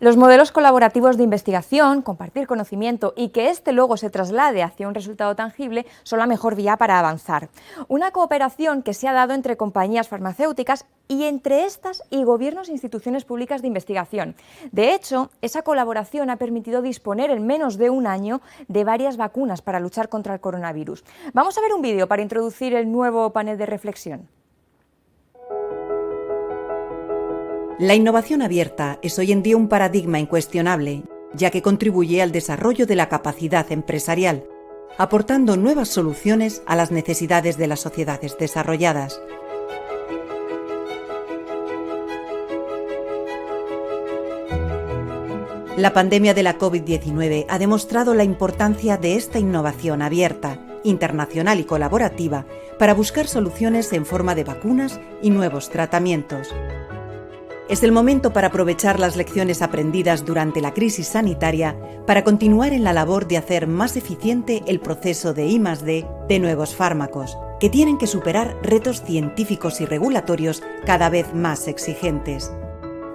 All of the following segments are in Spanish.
Los modelos colaborativos de investigación, compartir conocimiento y que éste luego se traslade hacia un resultado tangible son la mejor vía para avanzar. Una cooperación que se ha dado entre compañías farmacéuticas y entre estas y gobiernos e instituciones públicas de investigación. De hecho, esa colaboración ha permitido disponer en menos de un año de varias vacunas para luchar contra el coronavirus. Vamos a ver un vídeo para introducir el nuevo panel de reflexión. La innovación abierta es hoy en día un paradigma incuestionable, ya que contribuye al desarrollo de la capacidad empresarial, aportando nuevas soluciones a las necesidades de las sociedades desarrolladas. La pandemia de la COVID-19 ha demostrado la importancia de esta innovación abierta, internacional y colaborativa para buscar soluciones en forma de vacunas y nuevos tratamientos. Es el momento para aprovechar las lecciones aprendidas durante la crisis sanitaria para continuar en la labor de hacer más eficiente el proceso de I+D de nuevos fármacos, que tienen que superar retos científicos y regulatorios cada vez más exigentes.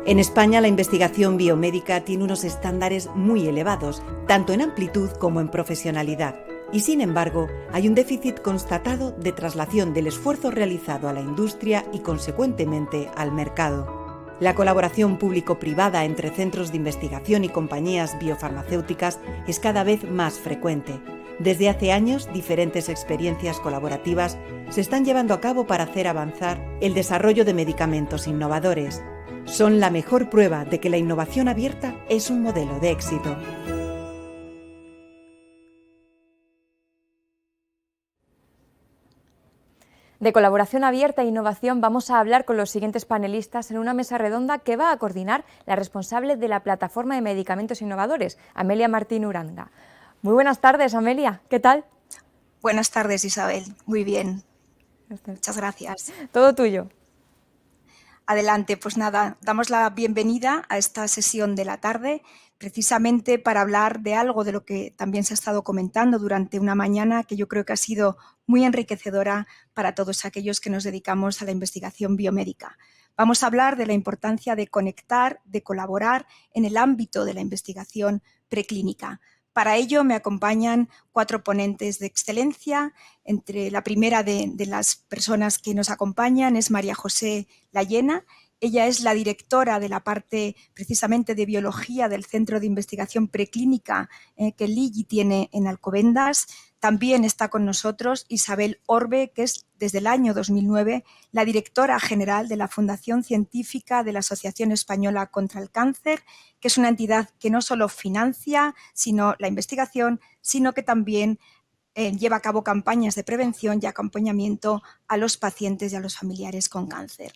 En España, la investigación biomédica tiene unos estándares muy elevados, tanto en amplitud como en profesionalidad. Y sin embargo, hay un déficit constatado de traslación del esfuerzo realizado a la industria y, consecuentemente, al mercado. La colaboración público-privada entre centros de investigación y compañías biofarmacéuticas es cada vez más frecuente. Desde hace años, diferentes experiencias colaborativas se están llevando a cabo para hacer avanzar el desarrollo de medicamentos innovadores. Son la mejor prueba de que la innovación abierta es un modelo de éxito. De colaboración abierta e innovación vamos a hablar con los siguientes panelistas en una mesa redonda que va a coordinar la responsable de la Plataforma de Medicamentos Innovadores, Amelia Martín Uranga. Muy buenas tardes, Amelia. ¿Qué tal? Buenas tardes, Isabel. Muy bien. Muchas gracias. Todo tuyo. Adelante, pues nada, damos la bienvenida a esta sesión de la tarde, precisamente para hablar de algo de lo que también se ha estado comentando durante una mañana que yo creo que ha sido muy enriquecedora para todos aquellos que nos dedicamos a la investigación biomédica. Vamos a hablar de la importancia de conectar, de colaborar en el ámbito de la investigación preclínica. Para ello me acompañan 4 ponentes de excelencia. Entre la primera de las personas que nos acompañan es María José Layena. Ella es la directora de la parte precisamente de biología del Centro de Investigación Preclínica que el IGI tiene en Alcobendas. También está con nosotros Isabel Orbe, que es desde el año 2009 la directora general de la Fundación Científica de la Asociación Española contra el Cáncer, que es una entidad que no solo financia la investigación, sino que también lleva a cabo campañas de prevención y acompañamiento a los pacientes y a los familiares con cáncer.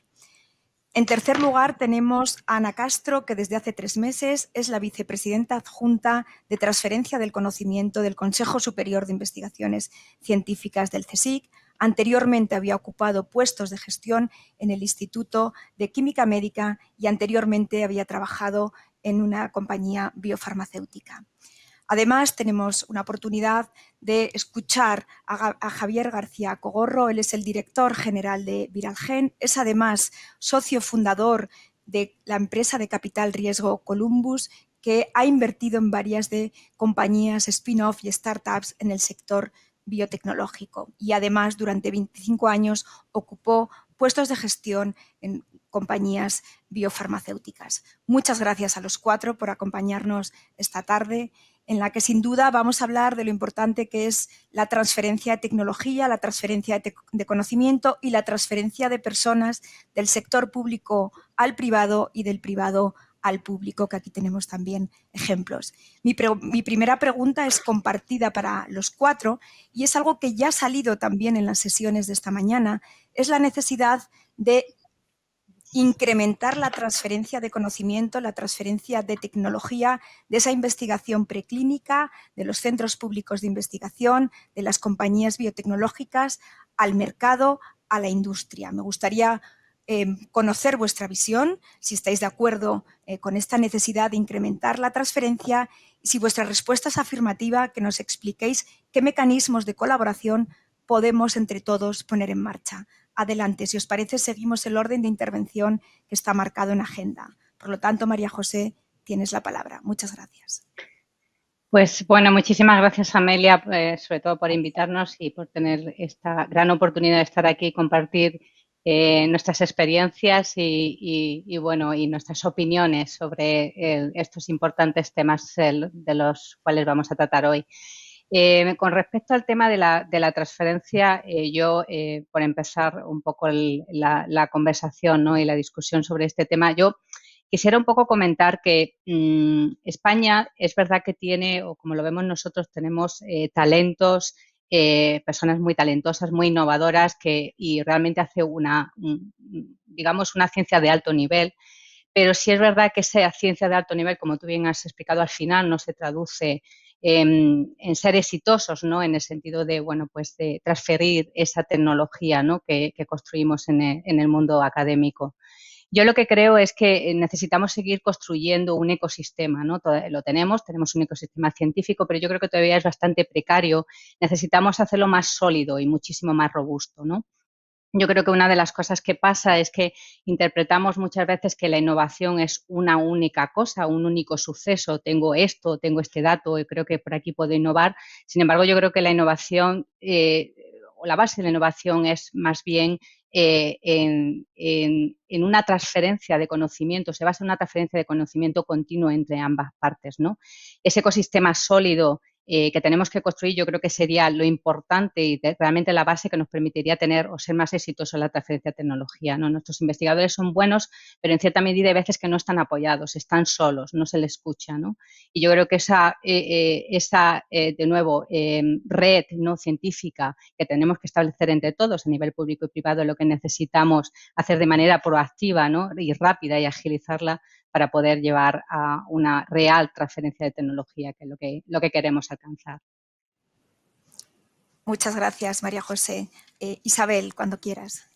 En tercer lugar, tenemos a Ana Castro, que desde hace 3 meses es la vicepresidenta adjunta de transferencia del conocimiento del Consejo Superior de Investigaciones Científicas del CSIC. Anteriormente había ocupado puestos de gestión en el Instituto de Química Médica y anteriormente había trabajado en una compañía biofarmacéutica. Además, tenemos una oportunidad de escuchar a Javier García Cogorro. Él es el director general de Viralgen, es además socio fundador de la empresa de capital riesgo Columbus, que ha invertido en varias de compañías spin-off y startups en el sector biotecnológico. Y además, durante 25 años ocupó puestos de gestión en compañías biofarmacéuticas. Muchas gracias a los 4 por acompañarnos esta tarde, en la que sin duda vamos a hablar de lo importante que es la transferencia de tecnología, la transferencia de conocimiento y la transferencia de personas del sector público al privado y del privado al público, que aquí tenemos también ejemplos. Mi primera pregunta es compartida para los 4 y es algo que ya ha salido también en las sesiones de esta mañana, es la necesidad de incrementar la transferencia de conocimiento, la transferencia de tecnología, de esa investigación preclínica, de los centros públicos de investigación, de las compañías biotecnológicas, al mercado, a la industria. Me gustaría conocer vuestra visión, si estáis de acuerdo con esta necesidad de incrementar la transferencia y si vuestra respuesta es afirmativa, que nos expliquéis qué mecanismos de colaboración podemos entre todos poner en marcha. Adelante, si os parece, seguimos el orden de intervención que está marcado en agenda. Por lo tanto, María José, tienes la palabra. Muchas gracias. Pues bueno, muchísimas gracias, Amelia, sobre todo por invitarnos y por tener esta gran oportunidad de estar aquí y compartir nuestras experiencias y nuestras opiniones sobre estos importantes temas de los cuales vamos a tratar hoy. Con respecto al tema de la transferencia, por empezar un poco la conversación, ¿no?, y la discusión sobre este tema, yo quisiera un poco comentar que España es verdad que tiene, o como lo vemos nosotros, tenemos talentos, personas muy talentosas, muy innovadoras y realmente hace digamos, una ciencia de alto nivel. Pero sí es verdad que esa ciencia de alto nivel, como tú bien has explicado, al final no se traduce en ser exitosos, ¿no?, en el sentido de, de transferir esa tecnología, ¿no?, que construimos en el mundo académico. Yo lo que creo es que necesitamos seguir construyendo un ecosistema, ¿no? Lo tenemos un ecosistema científico, pero yo creo que todavía es bastante precario. Necesitamos hacerlo más sólido y muchísimo más robusto, ¿no? Yo creo que una de las cosas que pasa es que interpretamos muchas veces que la innovación es una única cosa, un único suceso. Tengo esto, tengo este dato y creo que por aquí puedo innovar. Sin embargo, yo creo que la innovación o la base de la innovación es más bien en una transferencia de conocimiento, se basa en una transferencia de conocimiento continuo entre ambas partes, ¿no? Ese ecosistema sólido que tenemos que construir, yo creo que sería lo importante y realmente la base que nos permitiría tener o ser más exitosos en la transferencia de tecnología, ¿no? Nuestros investigadores son buenos, pero en cierta medida hay veces que no están apoyados, están solos, no se les escucha, ¿no? Y yo creo que esa de nuevo, red, ¿no?, científica que tenemos que establecer entre todos a nivel público y privado es lo que necesitamos hacer de manera proactiva, ¿no?, y rápida y agilizarla para poder llevar a una real transferencia de tecnología, que es lo que queremos alcanzar. Muchas gracias, María José. Isabel, cuando quieras.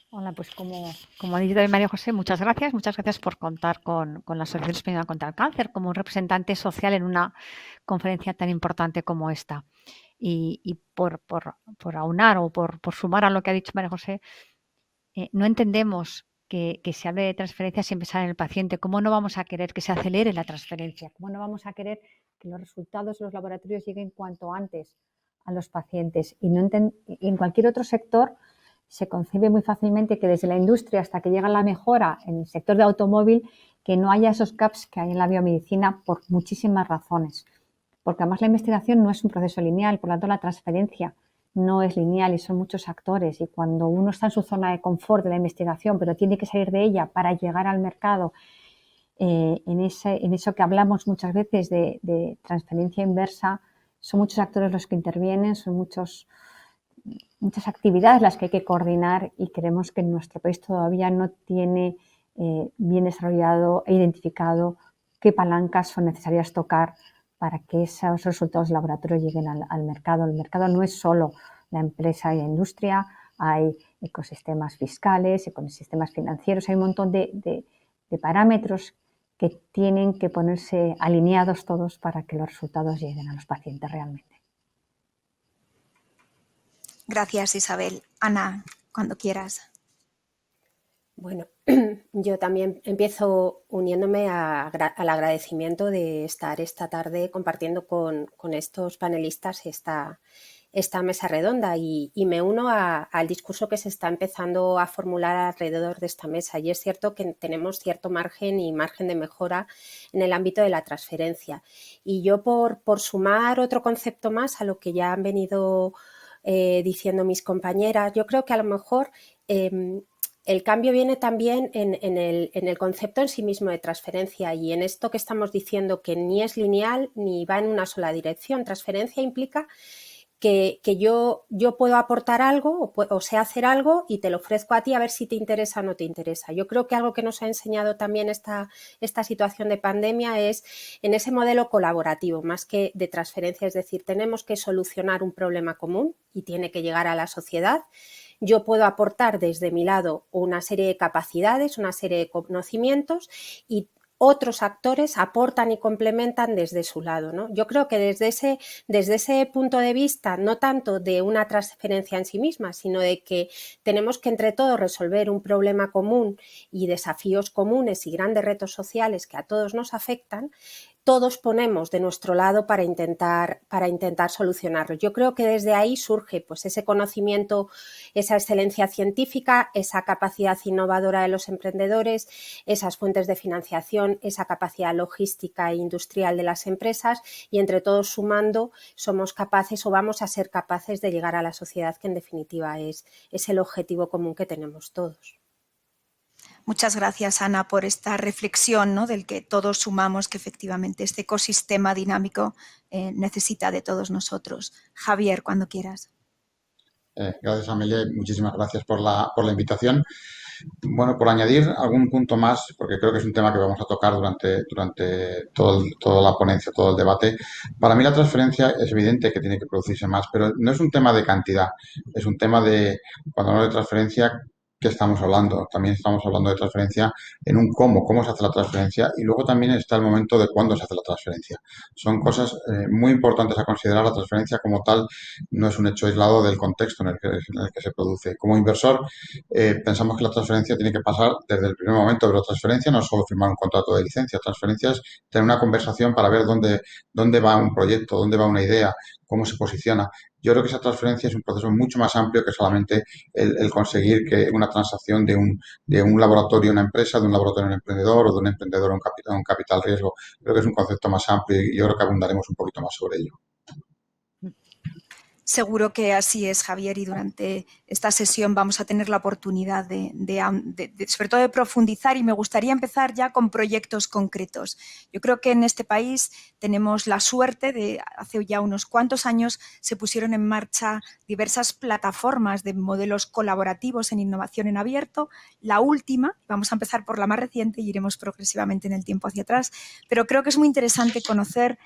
Hola, pues como ha dicho María José, muchas gracias por contar con la Asociación Española contra el Cáncer como un representante social en una conferencia tan importante como esta. Y por aunar o por sumar a lo que ha dicho María José, no entendemos que se hable de transferencia sin pensar en el paciente. ¿Cómo no vamos a querer que se acelere la transferencia? ¿Cómo no vamos a querer que los resultados de los laboratorios lleguen cuanto antes a los pacientes? Y en cualquier otro sector se concibe muy fácilmente que desde la industria hasta que llega la mejora en el sector de automóvil, que no haya esos gaps que hay en la biomedicina por muchísimas razones. Porque además la investigación no es un proceso lineal, por lo tanto la transferencia no es lineal y son muchos actores. Y cuando uno está en su zona de confort de la investigación, pero tiene que salir de ella para llegar al mercado, en eso que hablamos muchas veces de transferencia inversa, son muchos actores los que intervienen, son muchas actividades las que hay que coordinar y creemos que en nuestro país todavía no tiene bien desarrollado e identificado qué palancas son necesarias tocar para que esos resultados de laboratorio lleguen al mercado. El mercado no es solo la empresa y la industria, hay ecosistemas fiscales, ecosistemas financieros, hay un montón de parámetros que tienen que ponerse alineados todos para que los resultados lleguen a los pacientes realmente. Gracias, Isabel. Ana, cuando quieras. Bueno, yo también empiezo uniéndome al agradecimiento de estar esta tarde compartiendo con estos panelistas esta mesa redonda y me uno al discurso que se está empezando a formular alrededor de esta mesa. Y es cierto que tenemos cierto margen de mejora en el ámbito de la transferencia. Y yo por sumar otro concepto más a lo que ya han venido diciendo mis compañeras, yo creo que a lo mejor el cambio viene también en el concepto en sí mismo de transferencia y en esto que estamos diciendo que ni es lineal ni va en una sola dirección. Transferencia implica que yo puedo aportar algo o sé hacer algo y te lo ofrezco a ti a ver si te interesa o no te interesa. Yo creo que algo que nos ha enseñado también esta situación de pandemia es en ese modelo colaborativo, más que de transferencia, es decir, tenemos que solucionar un problema común y tiene que llegar a la sociedad. Yo puedo aportar desde mi lado una serie de capacidades, una serie de conocimientos y otros actores aportan y complementan desde su lado, ¿no? Yo creo que desde ese punto de vista, no tanto de una transferencia en sí misma, sino de que tenemos que entre todos resolver un problema común y desafíos comunes y grandes retos sociales que a todos nos afectan, todos ponemos de nuestro lado para intentar solucionarlo. Yo creo que desde ahí surge pues, ese conocimiento, esa excelencia científica, esa capacidad innovadora de los emprendedores, esas fuentes de financiación, esa capacidad logística e industrial de las empresas, y entre todos sumando somos capaces o vamos a ser capaces de llegar a la sociedad, que en definitiva es el objetivo común que tenemos todos. Muchas gracias, Ana, por esta reflexión, ¿no?, del que todos sumamos, que efectivamente este ecosistema dinámico necesita de todos nosotros. Javier, cuando quieras. Gracias, Amelia, y muchísimas gracias por la invitación. Bueno, por añadir algún punto más, porque creo que es un tema que vamos a tocar durante toda la ponencia, todo el debate. Para mí la transferencia es evidente que tiene que producirse más, pero no es un tema de cantidad, es un tema de, cuando hablamos de transferencia, ¿qué estamos hablando? También estamos hablando de transferencia en un cómo se hace la transferencia, y luego también está el momento de cuándo se hace la transferencia. Son cosas muy importantes a considerar. La transferencia como tal no es un hecho aislado del contexto en el que se produce. Como inversor, pensamos que la transferencia tiene que pasar desde el primer momento, pero transferencia no es solo firmar un contrato de licencia, transferencia es tener una conversación para ver dónde va un proyecto, dónde va una idea, cómo se posiciona. Yo creo que esa transferencia es un proceso mucho más amplio que solamente el conseguir que una transacción de un laboratorio a una empresa, de un laboratorio a un emprendedor, o de un emprendedor a un capital riesgo. Creo que es un concepto más amplio y yo creo que abundaremos un poquito más sobre ello. Seguro que así es, Javier, y durante esta sesión vamos a tener la oportunidad sobre todo de profundizar, y me gustaría empezar ya con proyectos concretos. Yo creo que en este país tenemos la suerte de, hace ya unos cuantos años, se pusieron en marcha diversas plataformas de modelos colaborativos en innovación en abierto. La última, vamos a empezar por la más reciente y iremos progresivamente en el tiempo hacia atrás, pero creo que es muy interesante conocer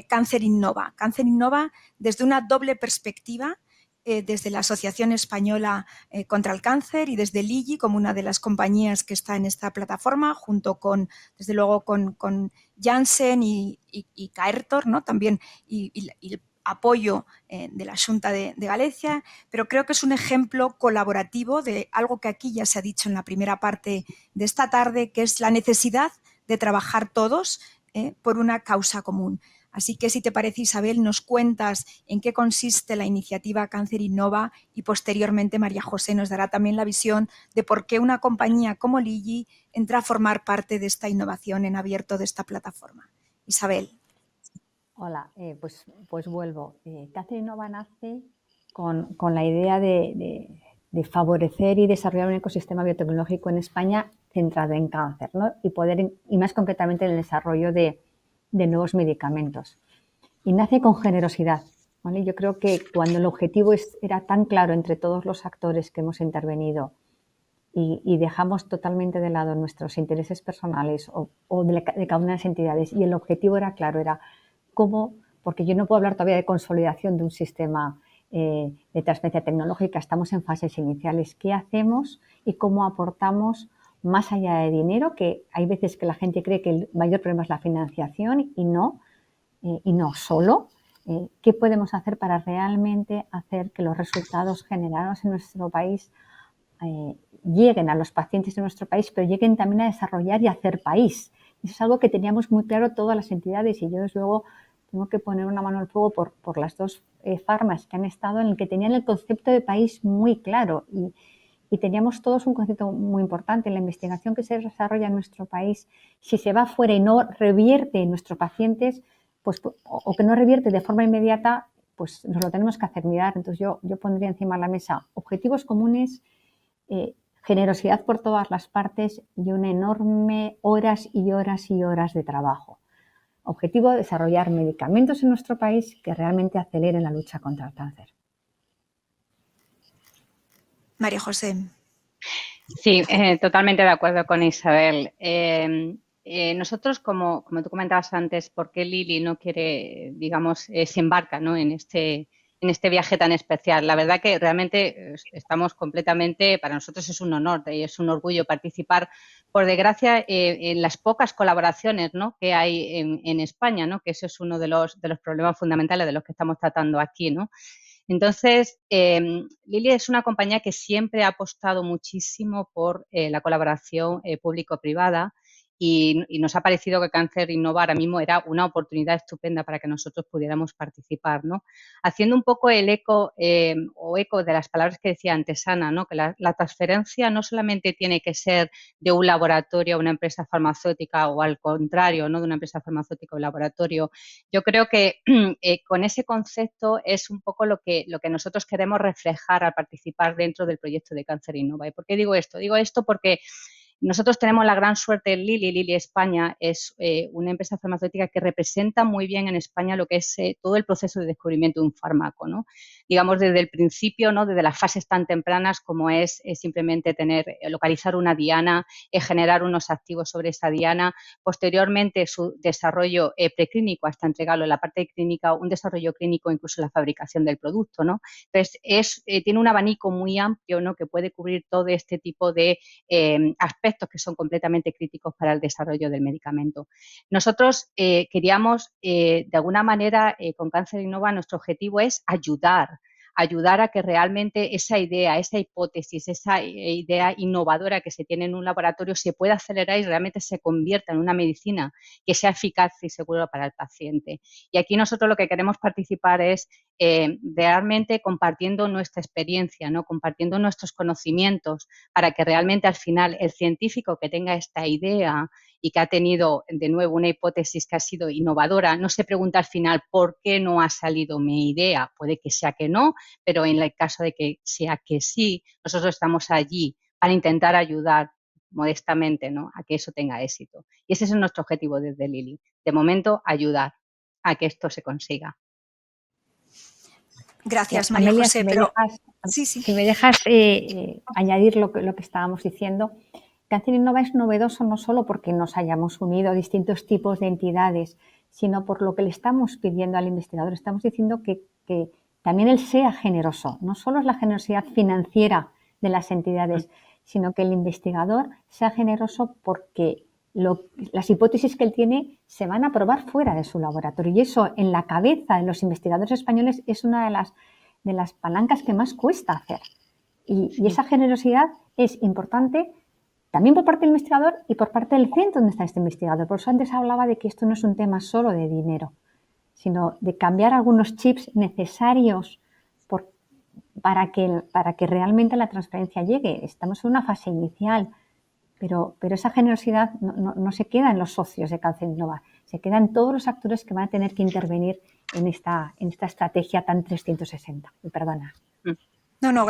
Cáncer Innova. Cáncer Innova desde una doble perspectiva, desde la Asociación Española contra el Cáncer y desde Ligi, como una de las compañías que está en esta plataforma, junto con, desde luego, con Janssen y Caertor, ¿no?, también, y el apoyo de la Xunta de Galicia, pero creo que es un ejemplo colaborativo de algo que aquí ya se ha dicho en la primera parte de esta tarde, que es la necesidad de trabajar todos por una causa común. Así que, si te parece, Isabel, nos cuentas en qué consiste la iniciativa Cáncer Innova, y posteriormente María José nos dará también la visión de por qué una compañía como Ligi entra a formar parte de esta innovación en abierto de esta plataforma. Isabel. Hola, pues vuelvo. Cáncer Innova nace con la idea de favorecer y desarrollar un ecosistema biotecnológico en España centrado en cáncer, ¿no? Y más concretamente en el desarrollo de nuevos medicamentos. Y nace con generosidad, ¿vale? Yo creo que cuando el objetivo era tan claro entre todos los actores que hemos intervenido, y dejamos totalmente de lado nuestros intereses personales o de cada una de las entidades, y el objetivo era claro, era cómo, porque yo no puedo hablar todavía de consolidación de un sistema de transferencia tecnológica, estamos en fases iniciales. ¿Qué hacemos y cómo aportamos más allá de dinero? Que hay veces que la gente cree que el mayor problema es la financiación, y no solo. ¿Qué podemos hacer para realmente hacer que los resultados generados en nuestro país lleguen a los pacientes de nuestro país, pero lleguen también a desarrollar y a hacer país? Eso es algo que teníamos muy claro todas las entidades, y yo desde luego tengo que poner una mano al fuego por las dos farmas que han estado, en el que tenían el concepto de país muy claro, y teníamos todos un concepto muy importante en la investigación que se desarrolla en nuestro país. Si se va fuera y no revierte en nuestros pacientes, pues, o que no revierte de forma inmediata, pues nos lo tenemos que hacer mirar. Entonces yo pondría encima de la mesa objetivos comunes, generosidad por todas las partes y una enorme horas y horas y horas de trabajo. Objetivo: desarrollar medicamentos en nuestro país que realmente aceleren la lucha contra el cáncer. María José. Sí, totalmente de acuerdo con Isabel. Nosotros, como tú comentabas antes, ¿por qué Lili no quiere, digamos, se embarca, ¿no?, en en este viaje tan especial. La verdad que realmente estamos completamente, para nosotros es un honor y es un orgullo participar, por desgracia, en las pocas colaboraciones, ¿no?, que hay en España, ¿no?, que ese es uno de los problemas fundamentales de los que estamos tratando aquí, ¿no? Entonces, Lilly es una compañía que siempre ha apostado muchísimo por la colaboración público-privada y nos ha parecido que Cáncer Innova ahora mismo era una oportunidad estupenda para que nosotros pudiéramos participar, ¿no? Haciendo un poco el eco eco de las palabras que decía antes Ana, ¿no?, que la transferencia no solamente tiene que ser de un laboratorio a una empresa farmacéutica o al contrario, ¿no?, de una empresa farmacéutica a un laboratorio. Yo creo que con ese concepto es un poco lo que nosotros queremos reflejar al participar dentro del proyecto de Cáncer Innova. ¿Y por qué digo esto? Digo esto porque nosotros tenemos la gran suerte en Lilly. Lilly España es una empresa farmacéutica que representa muy bien en España lo que es todo el proceso de descubrimiento de un fármaco, ¿no? Digamos, desde el principio, ¿no?, desde las fases tan tempranas como es simplemente localizar una diana, generar unos activos sobre esa diana, posteriormente su desarrollo preclínico hasta entregarlo en la parte clínica, un desarrollo clínico, incluso la fabricación del producto, ¿no? Entonces, tiene un abanico muy amplio, ¿no?, que puede cubrir todo este tipo de aspectos que son completamente críticos para el desarrollo del medicamento. Nosotros queríamos, de alguna manera, con Cáncer Innova, nuestro objetivo es ayudar a que realmente esa idea, esa hipótesis, esa idea innovadora que se tiene en un laboratorio se pueda acelerar y realmente se convierta en una medicina que sea eficaz y segura para el paciente. Y aquí nosotros lo que queremos participar es realmente compartiendo nuestra experiencia, ¿no?, compartiendo nuestros conocimientos para que realmente al final el científico que tenga esta idea y que ha tenido de nuevo una hipótesis que ha sido innovadora, no se pregunta al final por qué no ha salido mi idea. Puede que sea que no, pero en el caso de que sea que sí, nosotros estamos allí para intentar ayudar modestamente, ¿no?, a que eso tenga éxito. Y ese es nuestro objetivo desde Lilly. De momento, ayudar a que esto se consiga. Gracias, María Amelia, José. Sí. si me dejas añadir lo que estábamos diciendo, Cáncer Innova es novedoso no solo porque nos hayamos unido a distintos tipos de entidades, sino por lo que le estamos pidiendo al investigador. Estamos diciendo que también él sea generoso. No solo es la generosidad financiera de las entidades, sino que el investigador sea generoso porque las hipótesis que él tiene se van a probar fuera de su laboratorio. Y eso, en la cabeza de los investigadores españoles, es una de las palancas que más cuesta hacer. Y esa generosidad es importante también por parte del investigador y por parte del centro donde está este investigador. Por eso antes hablaba de que esto no es un tema solo de dinero, sino de cambiar algunos chips necesarios para que realmente la transferencia llegue. Estamos en una fase inicial, pero esa generosidad no se queda en los socios de Cáncer Innova, se queda en todos los actores que van a tener que intervenir en esta estrategia tan 360. Perdona. No,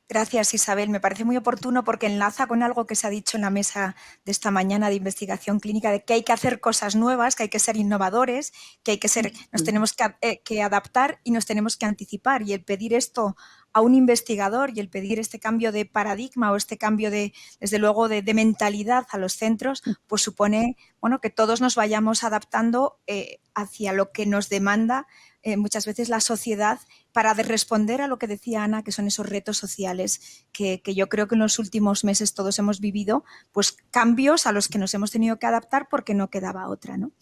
gracias, Isabel. Me parece muy oportuno porque enlaza con algo que se ha dicho en la mesa de esta mañana de investigación clínica, de que hay que hacer cosas nuevas, que hay que ser innovadores, que nos tenemos que adaptar y nos tenemos que anticipar. Y el pedir esto a un investigador y el pedir este cambio de paradigma o este cambio desde luego, de mentalidad a los centros, pues supone, bueno, que todos nos vayamos adaptando hacia lo que nos demanda muchas veces la sociedad para responder a lo que decía Ana, que son esos retos sociales que yo creo que en los últimos meses todos hemos vivido, pues cambios a los que nos hemos tenido que adaptar porque no quedaba otra, ¿no?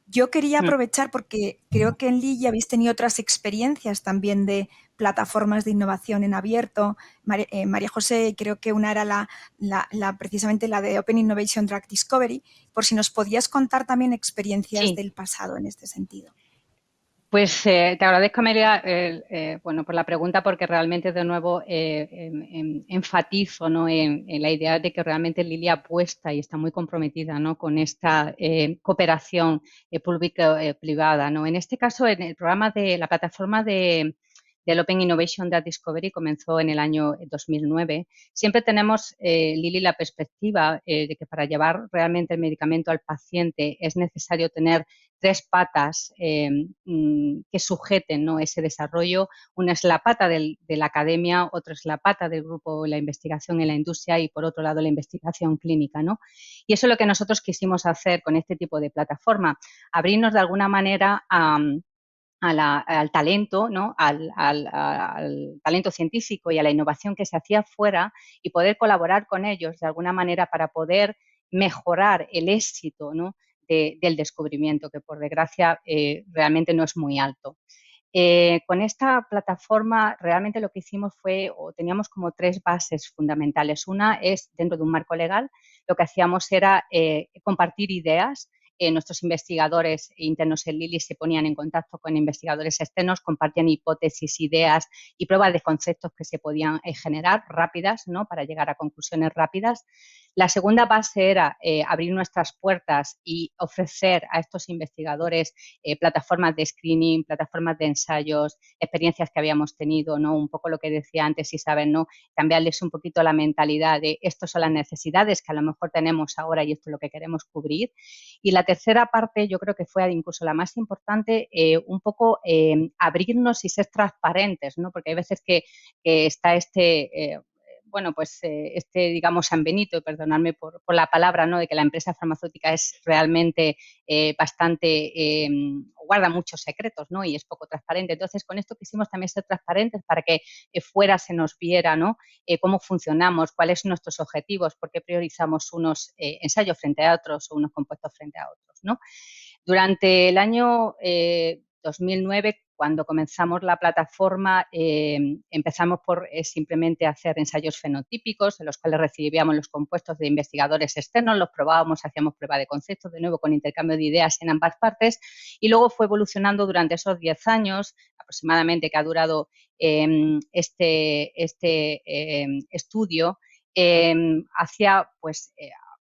Yo quería aprovechar porque creo que en Lilly habéis tenido otras experiencias también de plataformas de innovación en abierto. María José, creo que una era precisamente la de Open Innovation Drug Discovery, por si nos podías contar también experiencias del pasado en este sentido. Pues te agradezco, Amelia, por la pregunta, porque realmente de nuevo enfatizo, ¿no?, en la idea de que realmente Lilly apuesta y está muy comprometida, ¿no?, con esta cooperación público-privada, ¿no? En este caso, en el programa de la plataforma del Open Innovation Drug Discovery comenzó en el año 2009. Siempre tenemos, Lilly, la perspectiva de que para llevar realmente el medicamento al paciente es necesario tener tres patas que sujeten, ¿no?, ese desarrollo. Una es la pata de la academia, otra es la pata del grupo de la investigación en la industria y, por otro lado, la investigación clínica, ¿no? Y eso es lo que nosotros quisimos hacer con este tipo de plataforma, abrirnos de alguna manera al talento, ¿no? al talento científico y a la innovación que se hacía fuera y poder colaborar con ellos de alguna manera para poder mejorar el éxito, ¿no? del descubrimiento, que por desgracia realmente no es muy alto. Con esta plataforma realmente lo que hicimos fue, o teníamos como 3 bases fundamentales. Una es dentro de un marco legal, lo que hacíamos era compartir ideas. Nuestros investigadores internos en Lilly se ponían en contacto con investigadores externos, compartían hipótesis, ideas y pruebas de conceptos que se podían generar rápidas, ¿no? Para llegar a conclusiones rápidas. La segunda base era abrir nuestras puertas y ofrecer a estos investigadores plataformas de screening, plataformas de ensayos, experiencias que habíamos tenido, ¿no? Un poco lo que decía antes Isabel, ¿no? Cambiarles un poquito la mentalidad de estas son las necesidades que a lo mejor tenemos ahora y esto es lo que queremos cubrir. Y la tercera parte, yo creo que fue incluso la más importante, un poco abrirnos y ser transparentes, ¿no? Porque hay veces que está digamos, San Benito, perdonadme por la palabra, ¿no? De que la empresa farmacéutica es realmente bastante, guarda muchos secretos, ¿no? Y es poco transparente. Entonces, con esto quisimos también ser transparentes para que fuera se nos viera, ¿no? Cómo funcionamos, cuáles son nuestros objetivos, por qué priorizamos unos ensayos frente a otros o unos compuestos frente a otros, ¿no? Durante el año 2009, cuando comenzamos la plataforma, empezamos por simplemente hacer ensayos fenotípicos en los cuales recibíamos los compuestos de investigadores externos, los probábamos, hacíamos prueba de conceptos, de nuevo con intercambio de ideas en ambas partes, y luego fue evolucionando durante esos 10 años aproximadamente que ha durado este estudio hacia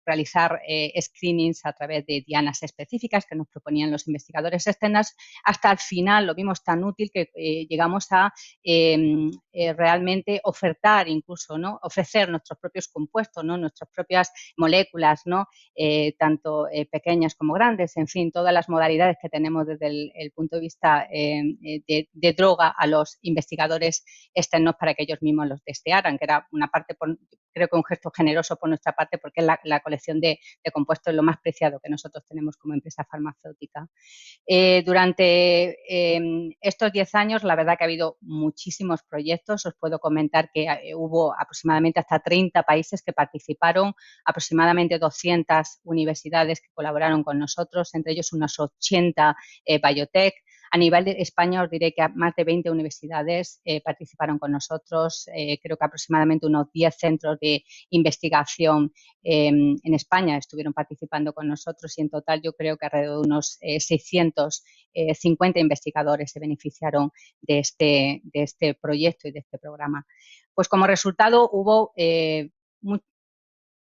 realizar screenings a través de dianas específicas que nos proponían los investigadores externos. Hasta el final lo vimos tan útil que llegamos a realmente ofertar incluso, ¿no? Ofrecer nuestros propios compuestos, ¿no? Nuestras propias moléculas, ¿no? Tanto pequeñas como grandes, en fin, todas las modalidades que tenemos desde el punto de vista de droga a los investigadores externos para que ellos mismos los testearan, que era una parte, creo que un gesto generoso por nuestra parte, porque la colección de compuestos es lo más preciado que nosotros tenemos como empresa farmacéutica. Durante estos 10 años, la verdad que ha habido muchísimos proyectos. Os puedo comentar que hubo aproximadamente hasta 30 países que participaron, aproximadamente 200 universidades que colaboraron con nosotros, entre ellos unas 80 biotech. A nivel de España os diré que más de 20 universidades participaron con nosotros, creo que aproximadamente unos 10 centros de investigación en España estuvieron participando con nosotros y en total yo creo que alrededor de unos 650 investigadores se beneficiaron de este proyecto y de este programa. Pues como resultado hubo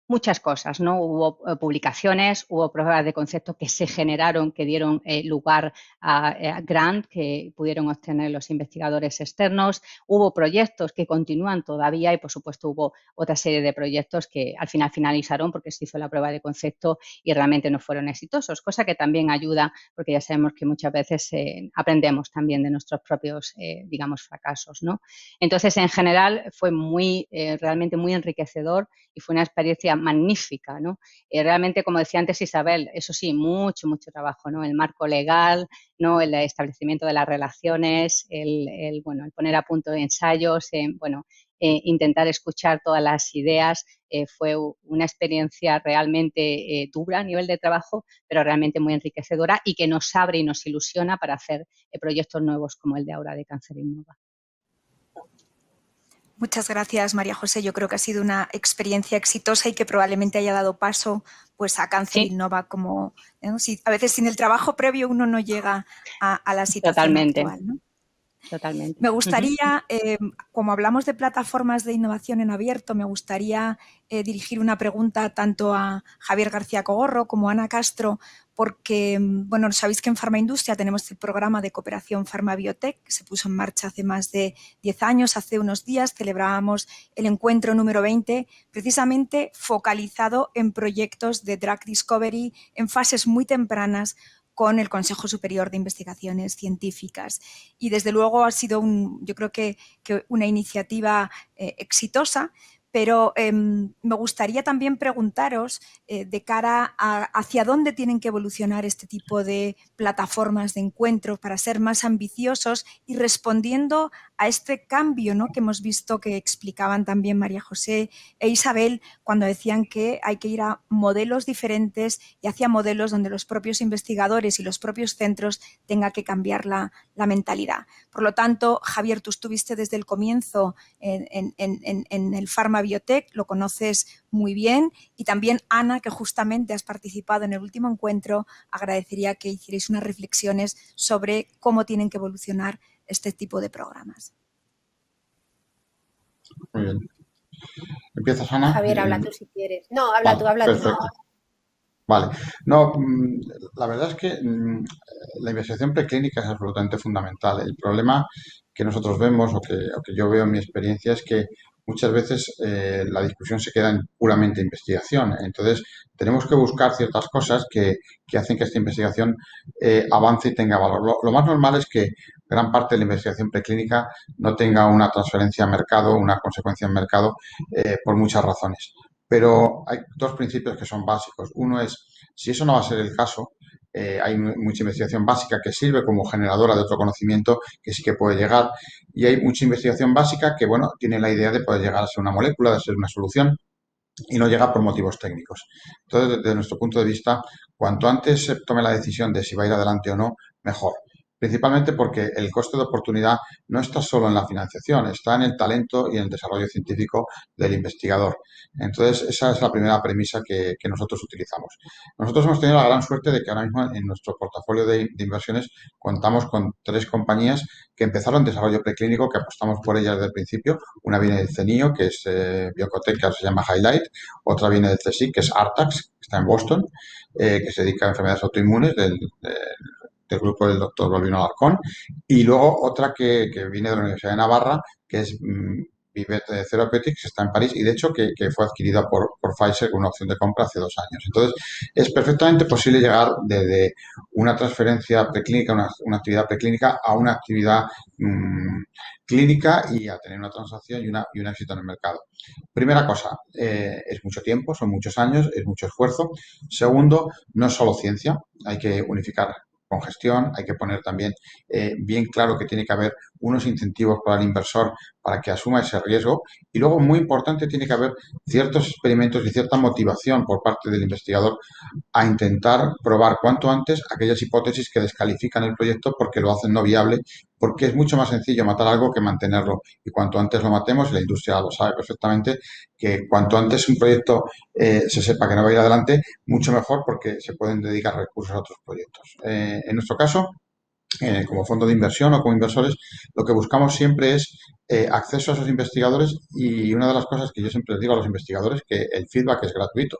muchas cosas, ¿no? Hubo publicaciones, hubo pruebas de concepto que se generaron, que dieron lugar a grant que pudieron obtener los investigadores externos, hubo proyectos que continúan todavía y, por supuesto, hubo otra serie de proyectos que al final finalizaron porque se hizo la prueba de concepto y realmente no fueron exitosos, cosa que también ayuda porque ya sabemos que muchas veces aprendemos también de nuestros propios, digamos, fracasos, ¿no? Entonces, en general, fue realmente muy enriquecedor y fue una experiencia magnífica, ¿no? Realmente, como decía antes Isabel, eso sí, mucho trabajo, ¿no? El marco legal, ¿no? El establecimiento de las relaciones, el poner a punto de ensayos, intentar escuchar todas las ideas, fue una experiencia realmente dura a nivel de trabajo, pero realmente muy enriquecedora y que nos abre y nos ilusiona para hacer proyectos nuevos como el de ahora de Cáncer Innova. Muchas gracias, María José. Yo creo que ha sido una experiencia exitosa y que probablemente haya dado paso pues, a Cáncer Innova como a veces sin el trabajo previo uno no llega a la situación actual, ¿no? Totalmente. Me gustaría, como hablamos de plataformas de innovación en abierto, me gustaría dirigir una pregunta tanto a Javier García Cogorro como a Ana Castro, porque, bueno, sabéis que en Farmaindustria tenemos el programa de cooperación Farmabiotech, que se puso en marcha hace más de 10 años. Hace unos días celebrábamos el encuentro número 20, precisamente focalizado en proyectos de drug discovery en fases muy tempranas, con el Consejo Superior de Investigaciones Científicas. Y desde luego ha sido yo creo que una iniciativa exitosa, Pero me gustaría también preguntaros de cara a hacia dónde tienen que evolucionar este tipo de plataformas de encuentro para ser más ambiciosos y respondiendo a este cambio, ¿no?, que hemos visto que explicaban también María José e Isabel cuando decían que hay que ir a modelos diferentes y hacia modelos donde los propios investigadores y los propios centros tengan que cambiar la mentalidad. Por lo tanto, Javier, tú estuviste desde el comienzo en el Pharma Biotech, lo conoces muy bien, y también Ana, que justamente has participado en el último encuentro, agradecería que hicierais unas reflexiones sobre cómo tienen que evolucionar este tipo de programas. Muy bien. ¿Empiezas, Ana? Javier, habla tú si quieres. No, habla tú, Vale, habla tú. perfecto. Vale. No, la verdad es que la investigación preclínica es absolutamente fundamental. El problema que nosotros vemos o que yo veo en mi experiencia es que muchas veces la discusión se queda en puramente investigación. Entonces, tenemos que buscar ciertas cosas que hacen que esta investigación avance y tenga valor. Lo más normal es que gran parte de la investigación preclínica no tenga una transferencia al mercado, una consecuencia en mercado, por muchas razones. Pero hay dos principios que son básicos. Uno es, si eso no va a ser el caso, hay mucha investigación básica que sirve como generadora de otro conocimiento que sí que puede llegar, y hay mucha investigación básica que, bueno, tiene la idea de poder llegar a ser una molécula, de ser una solución, y no llega por motivos técnicos. Entonces, desde nuestro punto de vista, cuanto antes se tome la decisión de si va a ir adelante o no, mejor. Principalmente porque el coste de oportunidad no está solo en la financiación, está en el talento y en el desarrollo científico del investigador. Entonces, esa es la primera premisa que nosotros utilizamos. Nosotros hemos tenido la gran suerte de que ahora mismo en nuestro portafolio de inversiones contamos con 3 compañías que empezaron desarrollo preclínico, que apostamos por ellas desde el principio. Una viene del CENIO, que es Biocotech, que ahora se llama Highlight. Otra viene del CSIC, que es Artax, que está en Boston, que se dedica a enfermedades autoinmunes del grupo del doctor Balbino Alarcón. Y luego otra que viene de la Universidad de Navarra, que es Vivet Therapeutics, que está en París y de hecho que fue adquirida por Pfizer con una opción de compra hace 2 años. Entonces, es perfectamente posible llegar desde una transferencia preclínica, una actividad preclínica, a una actividad clínica y a tener una transacción y un éxito en el mercado. Primera cosa, es mucho tiempo, son muchos años, es mucho esfuerzo. Segundo, no es solo ciencia, hay que unificar con gestión, hay que poner también bien claro que tiene que haber unos incentivos para el inversor para que asuma ese riesgo y luego, muy importante, tiene que haber ciertos experimentos y cierta motivación por parte del investigador a intentar probar cuanto antes aquellas hipótesis que descalifican el proyecto porque lo hacen no viable, porque es mucho más sencillo matar algo que mantenerlo. Y cuanto antes lo matemos, y la industria lo sabe perfectamente, que cuanto antes un proyecto se sepa que no va a ir adelante, mucho mejor porque se pueden dedicar recursos a otros proyectos. En nuestro caso, como fondo de inversión o como inversores, lo que buscamos siempre es acceso a esos investigadores y una de las cosas que yo siempre les digo a los investigadores es que el feedback es gratuito.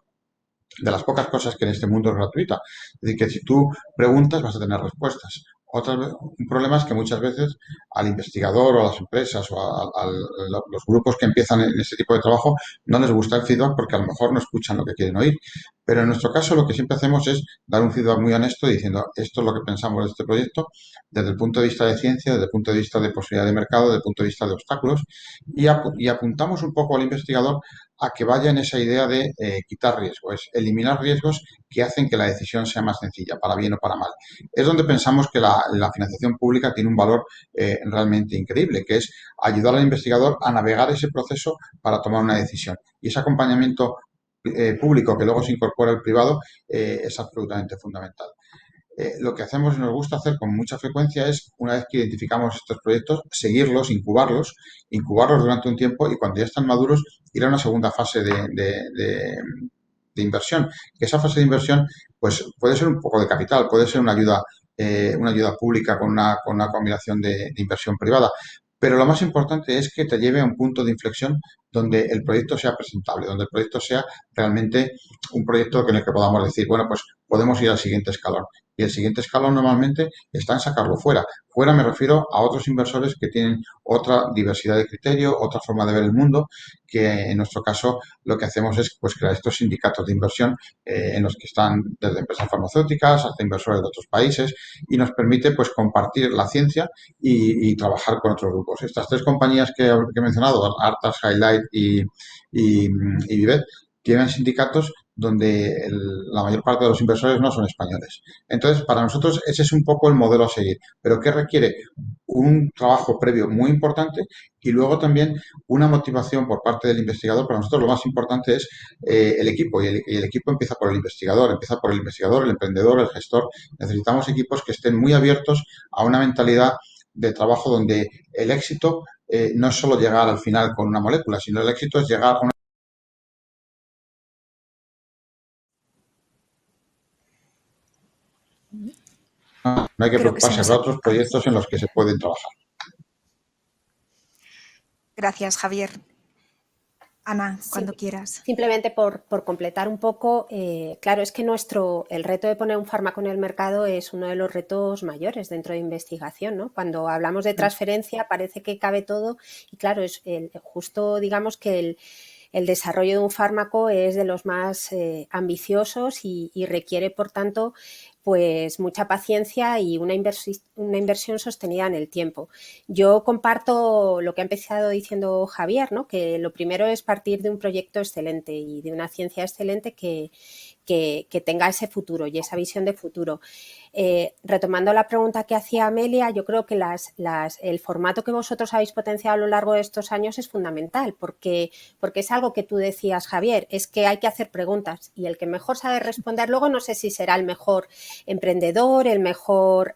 De las pocas cosas que en este mundo es gratuita. Es decir, que si tú preguntas vas a tener respuestas. Un problema es que muchas veces al investigador o a las empresas o a los grupos que empiezan en este tipo de trabajo no les gusta el feedback porque a lo mejor no escuchan lo que quieren oír. Pero en nuestro caso lo que siempre hacemos es dar un feedback muy honesto diciendo esto es lo que pensamos de este proyecto desde el punto de vista de ciencia, desde el punto de vista de posibilidad de mercado, desde el punto de vista de obstáculos y apuntamos un poco al investigador a que vaya en esa idea de quitar riesgos, es eliminar riesgos que hacen que la decisión sea más sencilla, para bien o para mal. Es donde pensamos que la financiación pública tiene un valor realmente increíble, que es ayudar al investigador a navegar ese proceso para tomar una decisión. Y ese acompañamiento público que luego se incorpora el privado es absolutamente fundamental. Lo que hacemos y nos gusta hacer con mucha frecuencia es, una vez que identificamos estos proyectos, seguirlos, incubarlos durante un tiempo y cuando ya están maduros, ir a una segunda fase de inversión. Que esa fase de inversión pues puede ser un poco de capital, puede ser una ayuda pública con una combinación de inversión privada. Pero lo más importante es que te lleve a un punto de inflexión donde el proyecto sea presentable, donde el proyecto sea realmente un proyecto en el que podamos decir, bueno, pues podemos ir al siguiente escalón. y el siguiente escalón normalmente está en sacarlo fuera. Fuera me refiero a otros inversores que tienen otra diversidad de criterio, otra forma de ver el mundo, que en nuestro caso lo que hacemos es pues crear estos sindicatos de inversión en los que están desde empresas farmacéuticas hasta inversores de otros países y nos permite pues compartir la ciencia y trabajar con otros grupos. Estas tres compañías que he mencionado, Artas, Highlight y Vivet, tienen sindicatos donde la mayor parte de los inversores no son españoles. Entonces, para nosotros ese es un poco el modelo a seguir, pero que requiere un trabajo previo muy importante y luego también una motivación por parte del investigador. Para nosotros lo más importante es el equipo y el equipo empieza por el investigador, el emprendedor, el gestor. Necesitamos equipos que estén muy abiertos a una mentalidad de trabajo donde el éxito no es solo llegar al final con una molécula, sino el éxito es llegar a una. No hay que Creo que se preocuparse, nos habrá ha otros cortado. proyectos en los que se pueden trabajar. Gracias, Javier. Ana, cuando quieras. Simplemente por completar un poco, claro, es que el reto de poner un fármaco en el mercado es uno de los retos mayores dentro de investigación, ¿no? Cuando hablamos de transferencia parece que cabe todo y claro, es justo digamos que el desarrollo de un fármaco es de los más ambiciosos y requiere, por tanto, pues mucha paciencia y una inversión sostenida en el tiempo. Yo comparto lo que ha empezado diciendo Javier, ¿no? Que lo primero es partir de un proyecto excelente y de una ciencia excelente que tenga ese futuro y esa visión de futuro. Retomando la pregunta que hacía Amelia, yo creo que el formato que vosotros habéis potenciado a lo largo de estos años es fundamental porque es algo que tú decías, Javier, es que hay que hacer preguntas y el que mejor sabe responder luego no sé si será el mejor emprendedor, el mejor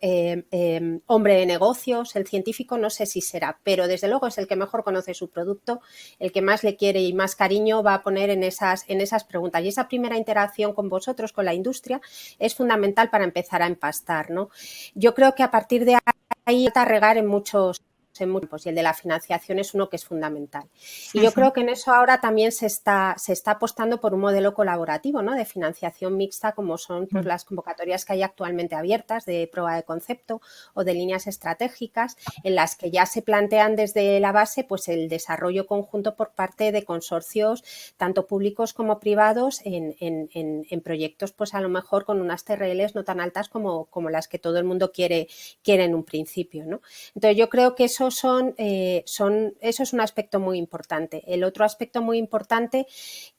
hombre de negocios, el científico, no sé si será, pero desde luego es el que mejor conoce su producto, el que más le quiere y más cariño va a poner en esas preguntas. Y esa primera interacción con vosotros, con la industria, es fundamental para empezar a empastar, ¿no? Yo creo que a partir de ahí está regar en muchos campos y el de la financiación es uno que es fundamental. Y yo creo que en eso ahora también se está apostando por un modelo colaborativo, ¿no? De financiación mixta como son pues, las convocatorias que hay actualmente abiertas de prueba de concepto o de líneas estratégicas en las que ya se plantean desde la base pues el desarrollo conjunto por parte de consorcios tanto públicos como privados en proyectos pues a lo mejor con unas TRLs no tan altas como las que todo el mundo quiere en un principio, ¿no? Entonces yo creo que eso eso es un aspecto muy importante. El otro aspecto muy importante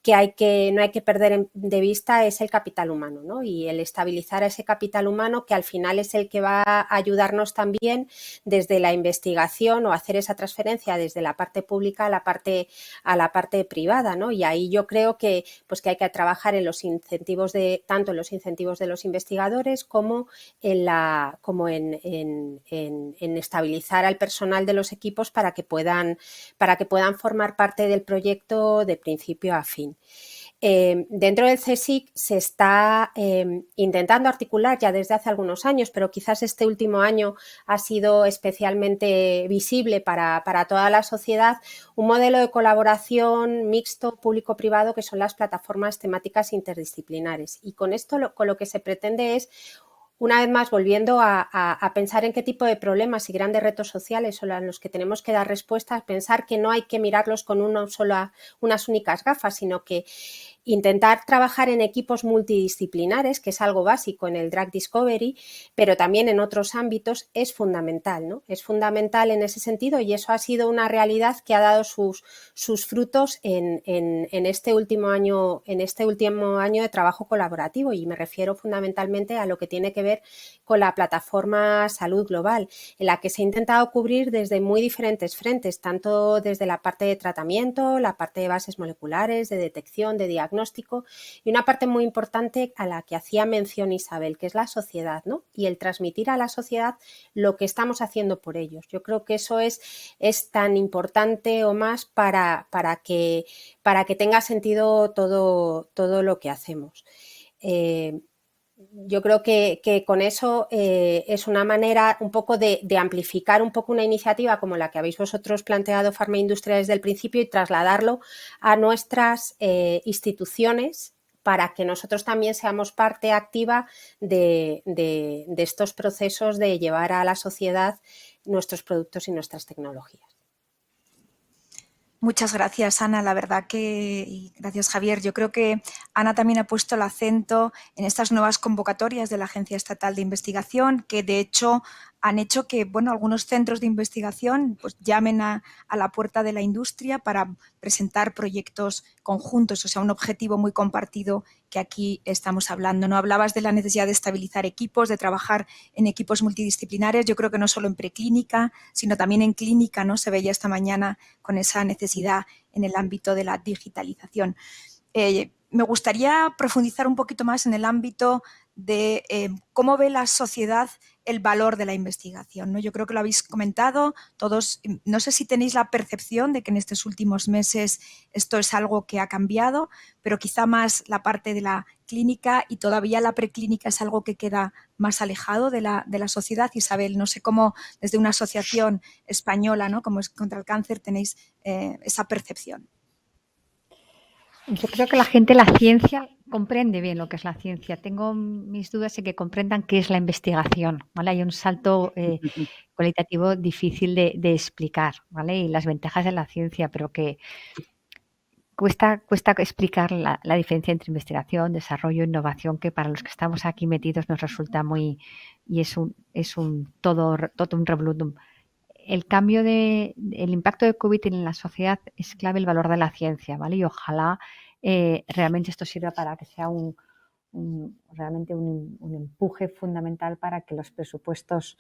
que no hay que perder de vista es el capital humano, ¿no? Y el estabilizar ese capital humano que al final es el que va a ayudarnos también desde la investigación o hacer esa transferencia desde la parte pública a la parte privada, ¿no? Y ahí yo creo que hay que trabajar en los incentivos tanto en los incentivos de los investigadores como en estabilizar al personal de los equipos para que puedan formar parte del proyecto de principio a fin. Dentro del CSIC se está intentando articular ya desde hace algunos años, pero quizás este último año ha sido especialmente visible para toda la sociedad, un modelo de colaboración mixto público-privado que son las plataformas temáticas interdisciplinares. Y con esto con lo que se pretende es una vez más, volviendo a pensar en qué tipo de problemas y grandes retos sociales son los que tenemos que dar respuestas, pensar que no hay que mirarlos con unas únicas gafas, sino que intentar trabajar en equipos multidisciplinares, que es algo básico en el Drug Discovery, pero también en otros ámbitos, es fundamental, ¿no? Es fundamental en ese sentido y eso ha sido una realidad que ha dado sus frutos en este último año de trabajo colaborativo y me refiero fundamentalmente a lo que tiene que ver con la plataforma Salud Global, en la que se ha intentado cubrir desde muy diferentes frentes, tanto desde la parte de tratamiento, la parte de bases moleculares, de detección, de diagnóstico, y una parte muy importante a la que hacía mención Isabel, que es la sociedad, ¿no? Y el transmitir a la sociedad lo que estamos haciendo por ellos. Yo creo que eso es tan importante o más para que tenga sentido todo lo que hacemos. Yo creo que con eso es una manera un poco de amplificar un poco una iniciativa como la que habéis vosotros planteado Farma Industria desde el principio y trasladarlo a nuestras instituciones para que nosotros también seamos parte activa de estos procesos de llevar a la sociedad nuestros productos y nuestras tecnologías. Muchas gracias, Ana. La verdad y gracias, Javier. Yo creo que Ana también ha puesto el acento en estas nuevas convocatorias de la Agencia Estatal de Investigación, que de hecho han hecho que algunos centros de investigación pues, llamen a la puerta de la industria para presentar proyectos conjuntos, o sea, un objetivo muy compartido que aquí estamos hablando. No hablabas de la necesidad de estabilizar equipos, de trabajar en equipos multidisciplinares. Yo creo que no solo en preclínica, sino también en clínica, ¿no? Se veía esta mañana con esa necesidad en el ámbito de la digitalización. Me gustaría profundizar un poquito más en el ámbito de cómo ve la sociedad el valor de la investigación, ¿no? Yo creo que lo habéis comentado todos. No sé si tenéis la percepción de que en estos últimos meses esto es algo que ha cambiado, pero quizá más la parte de la clínica y todavía la preclínica es algo que queda más alejado de la sociedad. Isabel, no sé cómo desde una asociación española, ¿no?, como es contra el cáncer, tenéis esa percepción. Yo creo que la gente, la ciencia, comprende bien lo que es la ciencia. Tengo mis dudas en que comprendan qué es la investigación, ¿vale? Hay un salto cualitativo difícil de explicar, ¿vale? Y las ventajas de la ciencia, pero que cuesta explicar la diferencia entre investigación, desarrollo, innovación, que para los que estamos aquí metidos nos resulta muy... y es un todo un revolutum. El impacto de COVID en la sociedad es clave el valor de la ciencia, ¿vale? Y ojalá realmente esto sirva para que sea realmente un empuje fundamental para que los presupuestos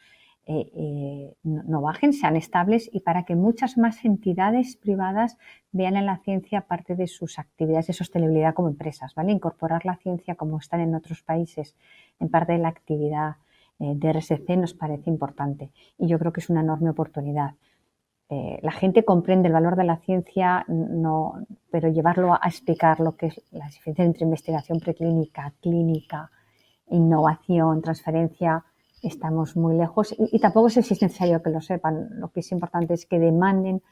no bajen, sean estables y para que muchas más entidades privadas vean en la ciencia parte de sus actividades de sostenibilidad como empresas, ¿vale? Incorporar la ciencia, como están en otros países, en parte de la actividad de RSC nos parece importante y yo creo que es una enorme oportunidad. La gente comprende el valor de la ciencia, pero llevarlo a explicar lo que es la diferencia entre investigación preclínica, clínica, innovación, transferencia, estamos muy lejos y tampoco es necesario que lo sepan. Lo que es importante es que demanden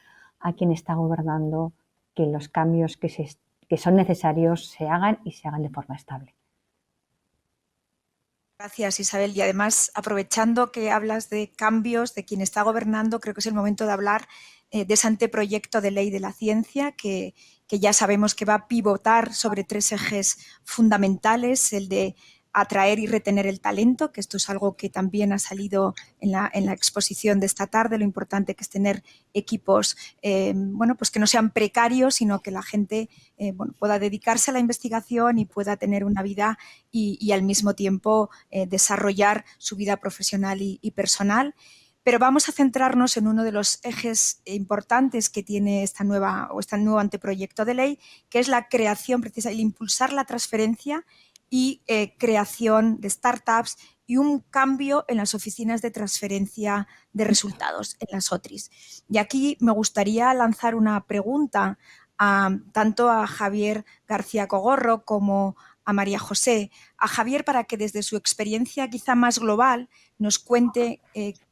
a quien está gobernando que los cambios que son necesarios se hagan y se hagan de forma estable. Gracias, Isabel. Y además, aprovechando que hablas de cambios, de quien está gobernando, creo que es el momento de hablar de ese anteproyecto de ley de la ciencia que ya sabemos que va a pivotar sobre 3 ejes fundamentales: el de atraer y retener el talento, que esto es algo que también ha salido en la exposición de esta tarde, lo importante que es tener equipos pues que no sean precarios, sino que la gente pueda dedicarse a la investigación y pueda tener una vida y al mismo tiempo desarrollar su vida profesional y personal. Pero vamos a centrarnos en uno de los ejes importantes que tiene este nuevo anteproyecto de ley, que es la creación, precisamente, el impulsar la transferencia y creación de startups y un cambio en las oficinas de transferencia de resultados, en las OTRIs. Y aquí me gustaría lanzar una pregunta tanto a Javier García Cogorro como a María José. A Javier, para que desde su experiencia quizá más global nos cuente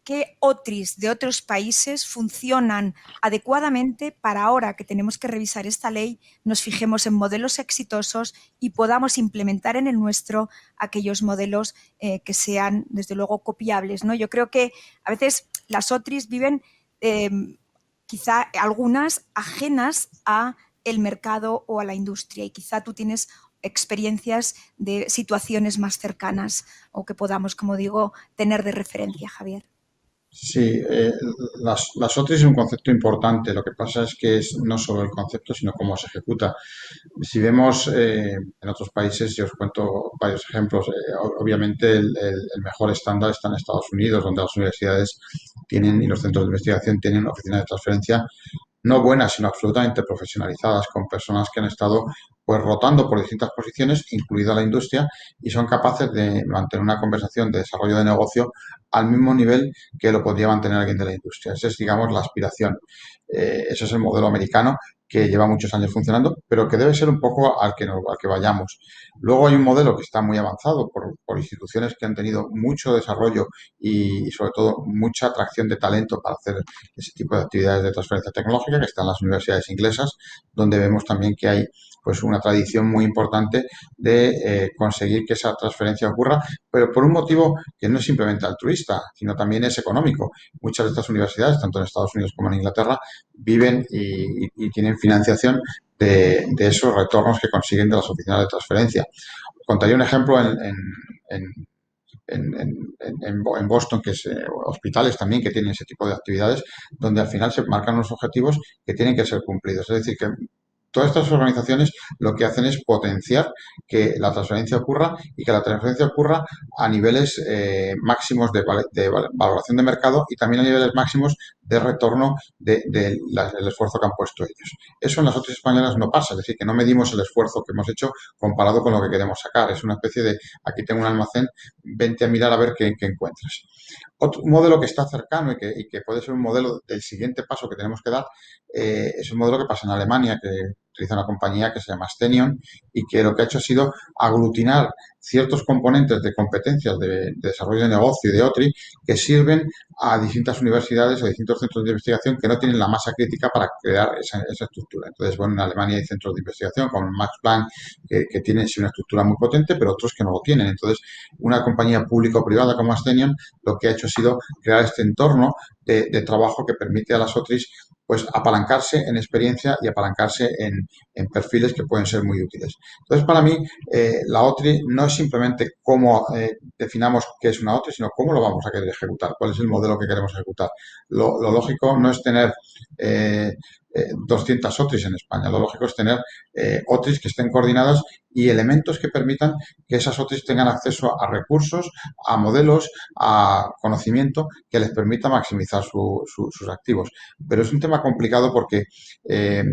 qué OTRIs de otros países funcionan adecuadamente para ahora que tenemos que revisar esta ley, nos fijemos en modelos exitosos y podamos implementar en el nuestro aquellos modelos que sean, desde luego, copiables, ¿no? Yo creo que a veces las OTRIs viven quizá algunas ajenas a el mercado o a la industria y quizá tú tienes experiencias de situaciones más cercanas o que podamos, como digo, tener de referencia, Javier. Sí, las OTRIs es un concepto importante. Lo que pasa es que no solo el concepto, sino cómo se ejecuta. Si vemos en otros países, yo os cuento varios ejemplos. Obviamente el mejor estándar está en Estados Unidos, donde las universidades tienen y los centros de investigación tienen oficinas de transferencia no buenas, sino absolutamente profesionalizadas, con personas que han estado pues rotando por distintas posiciones, incluida la industria, y son capaces de mantener una conversación de desarrollo de negocio al mismo nivel que lo podría mantener alguien de la industria. Esa es, digamos, la aspiración. Ese es el modelo americano, que lleva muchos años funcionando, pero que debe ser un poco al que vayamos. Luego hay un modelo que está muy avanzado por instituciones que han tenido mucho desarrollo y sobre todo mucha atracción de talento para hacer ese tipo de actividades de transferencia tecnológica, que están en las universidades inglesas, donde vemos también que hay pues una tradición muy importante de conseguir que esa transferencia ocurra, pero por un motivo que no es simplemente altruista, sino también es económico. Muchas de estas universidades, tanto en Estados Unidos como en Inglaterra, viven y tienen financiación de esos retornos que consiguen de las oficinas de transferencia. Contaría un ejemplo en, en Boston, que es hospitales también que tienen ese tipo de actividades, donde al final se marcan unos objetivos que tienen que ser cumplidos. Es decir, que todas estas organizaciones lo que hacen es potenciar que la transferencia ocurra y que la transferencia ocurra a niveles máximos de valoración de mercado y también a niveles máximos de retorno del esfuerzo que han puesto ellos. Eso en las otras españolas no pasa, es decir, que no medimos el esfuerzo que hemos hecho comparado con lo que queremos sacar. Es una especie de, aquí tengo un almacén, vente a mirar a ver qué encuentras. Otro modelo que está cercano y que puede ser un modelo del siguiente paso que tenemos que dar es un modelo que pasa en Alemania, que utiliza una compañía que se llama Stenion y que lo que ha hecho ha sido aglutinar ciertos componentes de competencias de desarrollo de negocio y de OTRI que sirven a distintas universidades o distintos centros de investigación que no tienen la masa crítica para crear esa estructura. Entonces, bueno, en Alemania hay centros de investigación como el Max Planck que tienen sí una estructura muy potente, pero otros que no lo tienen. Entonces, una compañía público-privada como Stenion lo que ha hecho ha sido crear este entorno de trabajo que permite a las OTRIs pues apalancarse en experiencia y apalancarse en perfiles que pueden ser muy útiles. Entonces, para mí, la OTRI no es simplemente cómo definamos qué es una OTRI, sino cómo lo vamos a querer ejecutar, cuál es el modelo que queremos ejecutar. Lo lógico no es tener 200 OTRIs en España, lo lógico es tener OTRIs que estén coordinadas y elementos que permitan que esas OTRIs tengan acceso a recursos, a modelos, a conocimiento que les permita maximizar sus activos. Pero es un tema complicado porque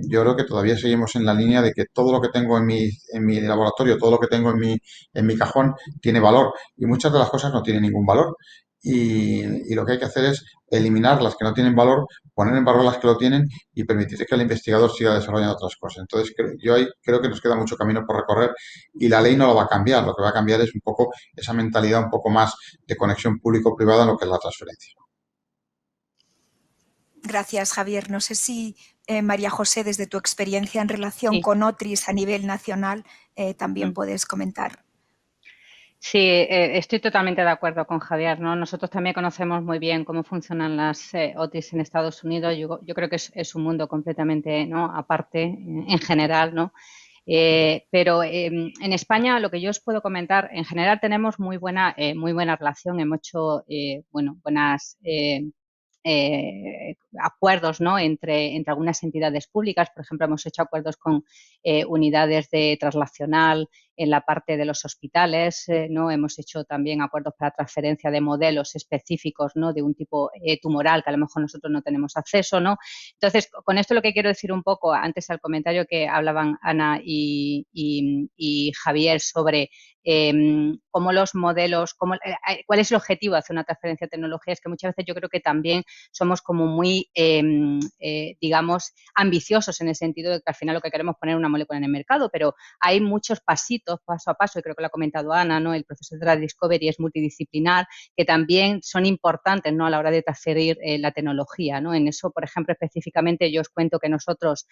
yo creo que todavía seguimos en la línea de que todo lo que tengo en mi laboratorio, todo lo que tengo en mi cajón tiene valor y muchas de las cosas no tienen ningún valor. Y lo que hay que hacer es eliminar las que no tienen valor, poner en valor las que lo tienen y permitir que el investigador siga desarrollando otras cosas. Entonces, yo ahí creo que nos queda mucho camino por recorrer y la ley no lo va a cambiar. Lo que va a cambiar es un poco esa mentalidad un poco más de conexión público-privada en lo que es la transferencia. Gracias, Javier. No sé si María José, desde tu experiencia en relación Sí. con OTRIs a nivel nacional, también puedes comentar. Sí, estoy totalmente de acuerdo con Javier, ¿no? Nosotros también conocemos muy bien cómo funcionan las OTIs en Estados Unidos. Yo creo que es un mundo completamente, ¿no?, aparte en general, ¿no? Pero en España lo que yo os puedo comentar, en general tenemos muy buena relación, hemos hecho buenas acuerdos, ¿no?, entre algunas entidades públicas. Por ejemplo, hemos hecho acuerdos con unidades de traslacional en la parte de los hospitales, ¿no? Hemos hecho también acuerdos para transferencia de modelos específicos, ¿no?, de un tipo tumoral que a lo mejor nosotros no tenemos acceso, ¿no? Entonces, con esto lo que quiero decir un poco, antes al comentario que hablaban Ana y Javier sobre cómo los modelos, cuál es el objetivo de hacer una transferencia de tecnología, es que muchas veces yo creo que también somos como muy, digamos, ambiciosos en el sentido de que al final lo que queremos es poner una molécula en el mercado, pero hay muchos pasitos paso a paso, y creo que lo ha comentado Ana, ¿no? El proceso de drug discovery es multidisciplinar, que también son importantes, ¿no?, a la hora de transferir la tecnología, ¿no? En eso, por ejemplo, específicamente yo os cuento que nosotros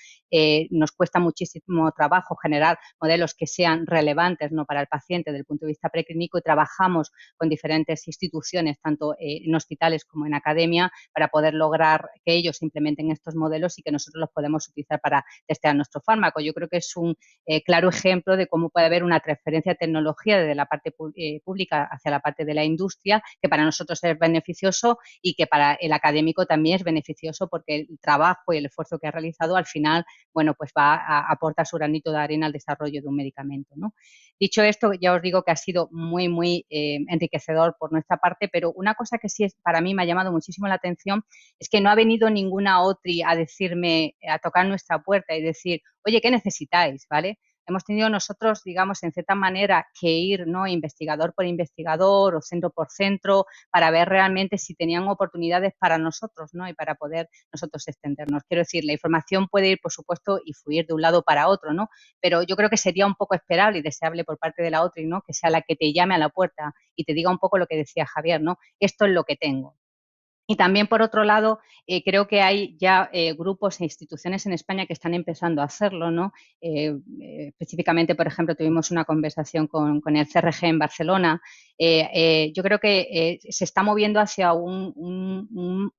nos cuesta muchísimo trabajo generar modelos que sean relevantes, ¿no?, para el paciente desde el punto de vista preclínico, y trabajamos con diferentes instituciones, tanto en hospitales como en academia, para poder lograr que ellos implementen estos modelos y que nosotros los podemos utilizar para testear nuestro fármaco. Yo creo que es un claro ejemplo de cómo puede haber una transferencia de tecnología desde la parte pública hacia la parte de la industria, que para nosotros es beneficioso y que para el académico también es beneficioso, porque el trabajo y el esfuerzo que ha realizado al final, bueno, pues va a aportar su granito de arena al desarrollo de un medicamento, ¿no? Dicho esto, ya os digo que ha sido muy, muy enriquecedor por nuestra parte, pero una cosa que sí para mí me ha llamado muchísimo la atención es que no ha venido ninguna OTRI a decirme, a tocar nuestra puerta y decir, oye, ¿qué necesitáis? ¿Vale? hemos tenido nosotros, digamos, en cierta manera que ir, ¿no?, investigador por investigador o centro por centro para ver realmente si tenían oportunidades para nosotros, ¿no?, y para poder nosotros extendernos. Quiero decir, la información puede ir, por supuesto, y fluir de un lado para otro, ¿no? Pero yo creo que sería un poco esperable y deseable por parte de la OTRI, ¿no?, que sea la que te llame a la puerta y te diga un poco lo que decía Javier, ¿no? Esto es lo que tengo. Y también, por otro lado, creo que hay ya grupos e instituciones en España que están empezando a hacerlo, ¿no? Específicamente, por ejemplo, tuvimos una conversación con el CRG en Barcelona. Yo creo que se está moviendo hacia un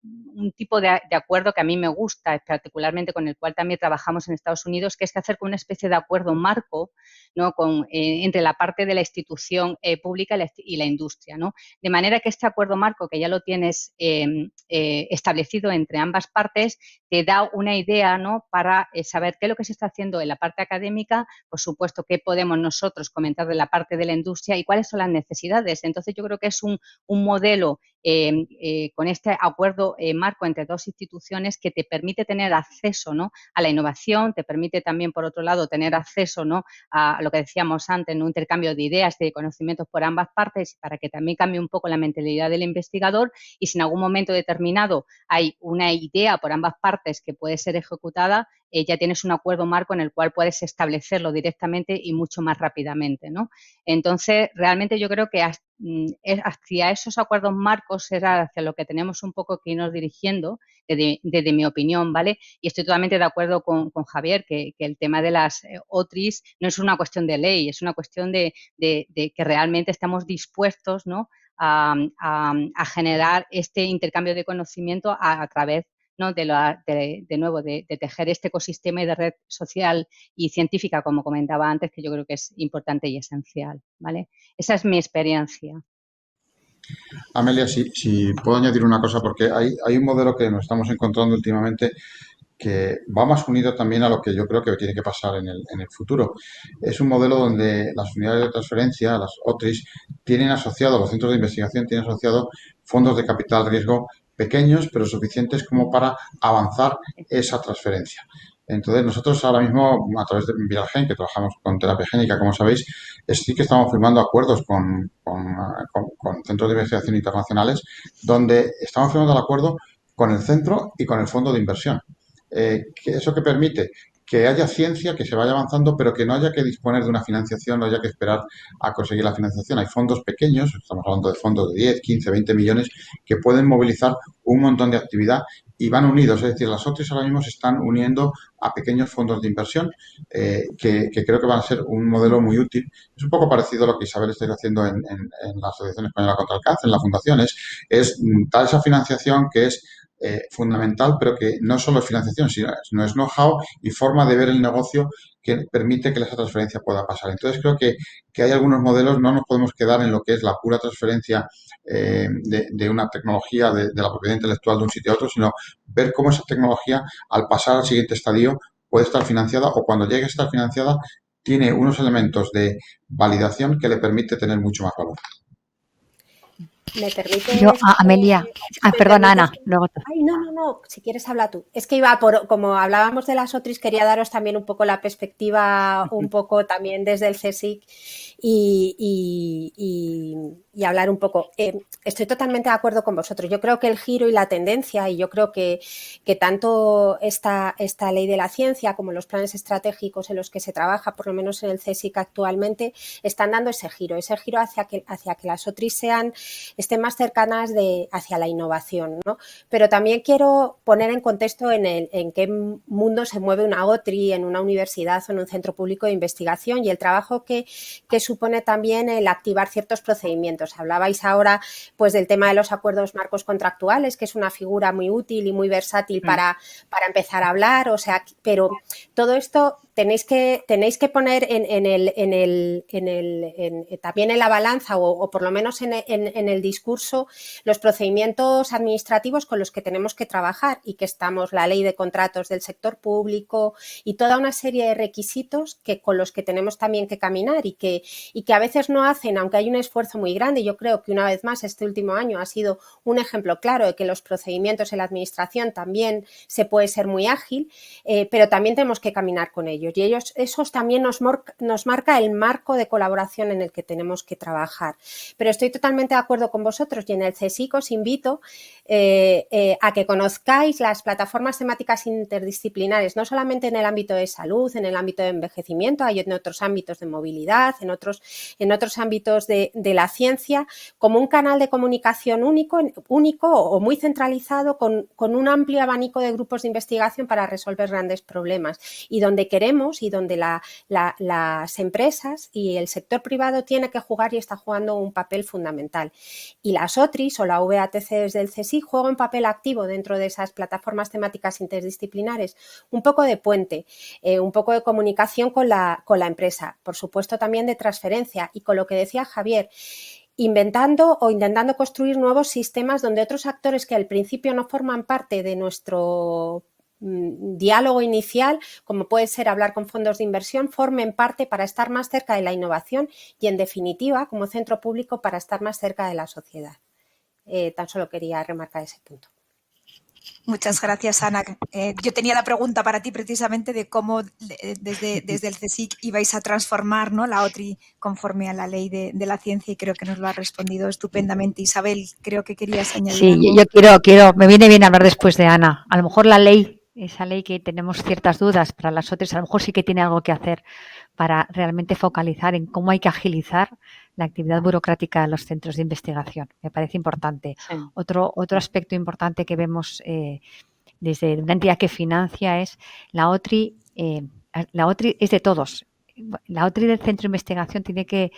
tipo de acuerdo que a mí me gusta, particularmente con el cual también trabajamos en Estados Unidos, que es que hacer una especie de acuerdo marco, ¿no?, entre la parte de la institución pública y la industria, ¿no? De manera que este acuerdo marco, que ya lo tienes establecido entre ambas partes, te da una idea, ¿no?, para saber qué es lo que se está haciendo en la parte académica, por supuesto, qué podemos nosotros comentar de la parte de la industria y cuáles son las necesidades. Entonces, yo creo que es un modelo con este acuerdo marco entre dos instituciones que te permite tener acceso, ¿no?, a la innovación, te permite también, por otro lado, tener acceso, ¿no?, a lo que decíamos antes, un intercambio de ideas, de conocimientos por ambas partes, para que también cambie un poco la mentalidad del investigador, y si en algún momento determinado hay una idea por ambas partes que puede ser ejecutada, ya tienes un acuerdo marco en el cual puedes establecerlo directamente y mucho más rápidamente, ¿no? Entonces, realmente yo creo que hacia esos acuerdos marcos es hacia lo que tenemos un poco que irnos dirigiendo, desde mi opinión, ¿vale? Y estoy totalmente de acuerdo con Javier, que el tema de las OTRIs no es una cuestión de ley, es una cuestión de que realmente estamos dispuestos, ¿no?, a generar este intercambio de conocimiento a través, ¿no?, de tejer este ecosistema y de red social y científica, como comentaba antes, que yo creo que es importante y esencial, ¿vale? Esa es mi experiencia. Amelia, si puedo añadir una cosa, porque hay un modelo que nos estamos encontrando últimamente que va más unido también a lo que yo creo que tiene que pasar en el futuro. Es un modelo donde las unidades de transferencia, las OTRIs, tienen asociado, los centros de investigación tienen asociado fondos de capital riesgo pequeños, pero suficientes como para avanzar esa transferencia. Entonces, nosotros ahora mismo, a través de Viralgen, que trabajamos con terapia génica, como sabéis, sí que estamos firmando acuerdos con centros de investigación internacionales, donde estamos firmando el acuerdo con el centro y con el fondo de inversión. ¿Eso que permite? Que haya ciencia, que se vaya avanzando, pero que no haya que disponer de una financiación, no haya que esperar a conseguir la financiación. Hay fondos pequeños, estamos hablando de fondos de 10, 15, 20 millones, que pueden movilizar un montón de actividad y van unidos. Es decir, las OTRIs ahora mismo se están uniendo a pequeños fondos de inversión que creo que van a ser un modelo muy útil. Es un poco parecido a lo que Isabel está haciendo en la Asociación Española contra el Cáncer, en la Fundación. Es dar esa financiación que es fundamental, pero que no solo es financiación, sino es know-how y forma de ver el negocio que permite que esa transferencia pueda pasar. Entonces creo que hay algunos modelos, no nos podemos quedar en lo que es la pura transferencia de una tecnología de la propiedad intelectual de un sitio a otro, sino ver cómo esa tecnología, al pasar al siguiente estadio, puede estar financiada o cuando llegue a estar financiada, tiene unos elementos de validación que le permite tener mucho más valor. ¿Me permites? Yo, Amelia, perdona, Ana, luego tú. Ay, no, si quieres habla tú. Es que iba como hablábamos de las OTRIs, quería daros también un poco la perspectiva, un poco también desde el CSIC y hablar un poco. Estoy totalmente de acuerdo con vosotros. Yo creo que el giro y la tendencia, y yo creo que tanto esta ley de la ciencia como los planes estratégicos en los que se trabaja, por lo menos en el CSIC actualmente, están dando ese giro hacia que las OTRIs estén más cercanas hacia la innovación, ¿no? Pero también quiero poner en contexto en qué mundo se mueve una OTRI en una universidad o en un centro público de investigación y el trabajo que supone también el activar ciertos procedimientos. Hablabais ahora pues del tema de los acuerdos marcos contractuales, que es una figura muy útil y muy versátil para empezar a hablar, o sea, pero todo esto tenéis que poner también en la balanza o por lo menos en el discurso los procedimientos administrativos con los que tenemos que trabajar y que estamos, la ley de contratos del sector público y toda una serie de requisitos con los que tenemos también que caminar y que a veces no hacen, aunque hay un esfuerzo muy grande. Yo creo que una vez más este último año ha sido un ejemplo claro de que los procedimientos en la administración también se puede ser muy ágil, pero también tenemos que caminar con ello. ellos. Y esos también nos marca el marco de colaboración en el que tenemos que trabajar. Pero estoy totalmente de acuerdo con vosotros y en el CSIC os invito a que conozcáis las plataformas temáticas interdisciplinares, no solamente en el ámbito de salud, en el ámbito de envejecimiento, hay en otros ámbitos de movilidad, en otros ámbitos de la ciencia, como un canal de comunicación único o muy centralizado con un amplio abanico de grupos de investigación para resolver grandes problemas y donde queremos y donde las empresas y el sector privado tiene que jugar y está jugando un papel fundamental. Y las OTRIs o la VATC desde el CSIC juega un papel activo dentro de esas plataformas temáticas interdisciplinares, un poco de puente, un poco de comunicación con la empresa, por supuesto también de transferencia y con lo que decía Javier, inventando o intentando construir nuevos sistemas donde otros actores que al principio no forman parte de nuestro diálogo inicial, como puede ser hablar con fondos de inversión, formen parte para estar más cerca de la innovación y, en definitiva, como centro público, para estar más cerca de la sociedad. Tan solo quería remarcar ese punto. Muchas gracias, Ana. Yo tenía la pregunta para ti precisamente de cómo desde el CSIC ibais a transformar, ¿no?, la OTRI conforme a la ley de la ciencia y creo que nos lo ha respondido estupendamente. Isabel, creo que querías añadir algo. Sí, yo quiero, me viene bien hablar después de Ana. A lo mejor la ley, esa ley que tenemos ciertas dudas para las OTRIs, a lo mejor sí que tiene algo que hacer para realmente focalizar en cómo hay que agilizar la actividad burocrática de los centros de investigación. Me parece importante. Sí. Otro aspecto importante que vemos desde una entidad que financia es la OTRI. La OTRI es de todos. La OTRI del centro de investigación tiene que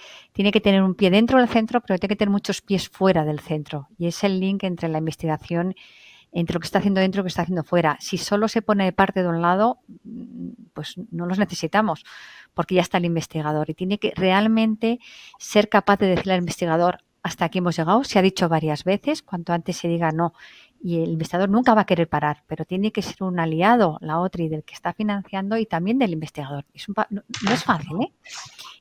tener un pie dentro del centro, pero tiene que tener muchos pies fuera del centro. Y es el link entre la investigación, entre lo que está haciendo dentro y lo que está haciendo fuera. Si solo se pone de parte de un lado, pues no los necesitamos, porque ya está el investigador y tiene que realmente ser capaz de decirle al investigador hasta aquí hemos llegado. Se ha dicho varias veces, cuanto antes se diga no, y el investigador nunca va a querer parar, pero tiene que ser un aliado, la OTRI, del que está financiando y también del investigador. No es fácil, ¿eh?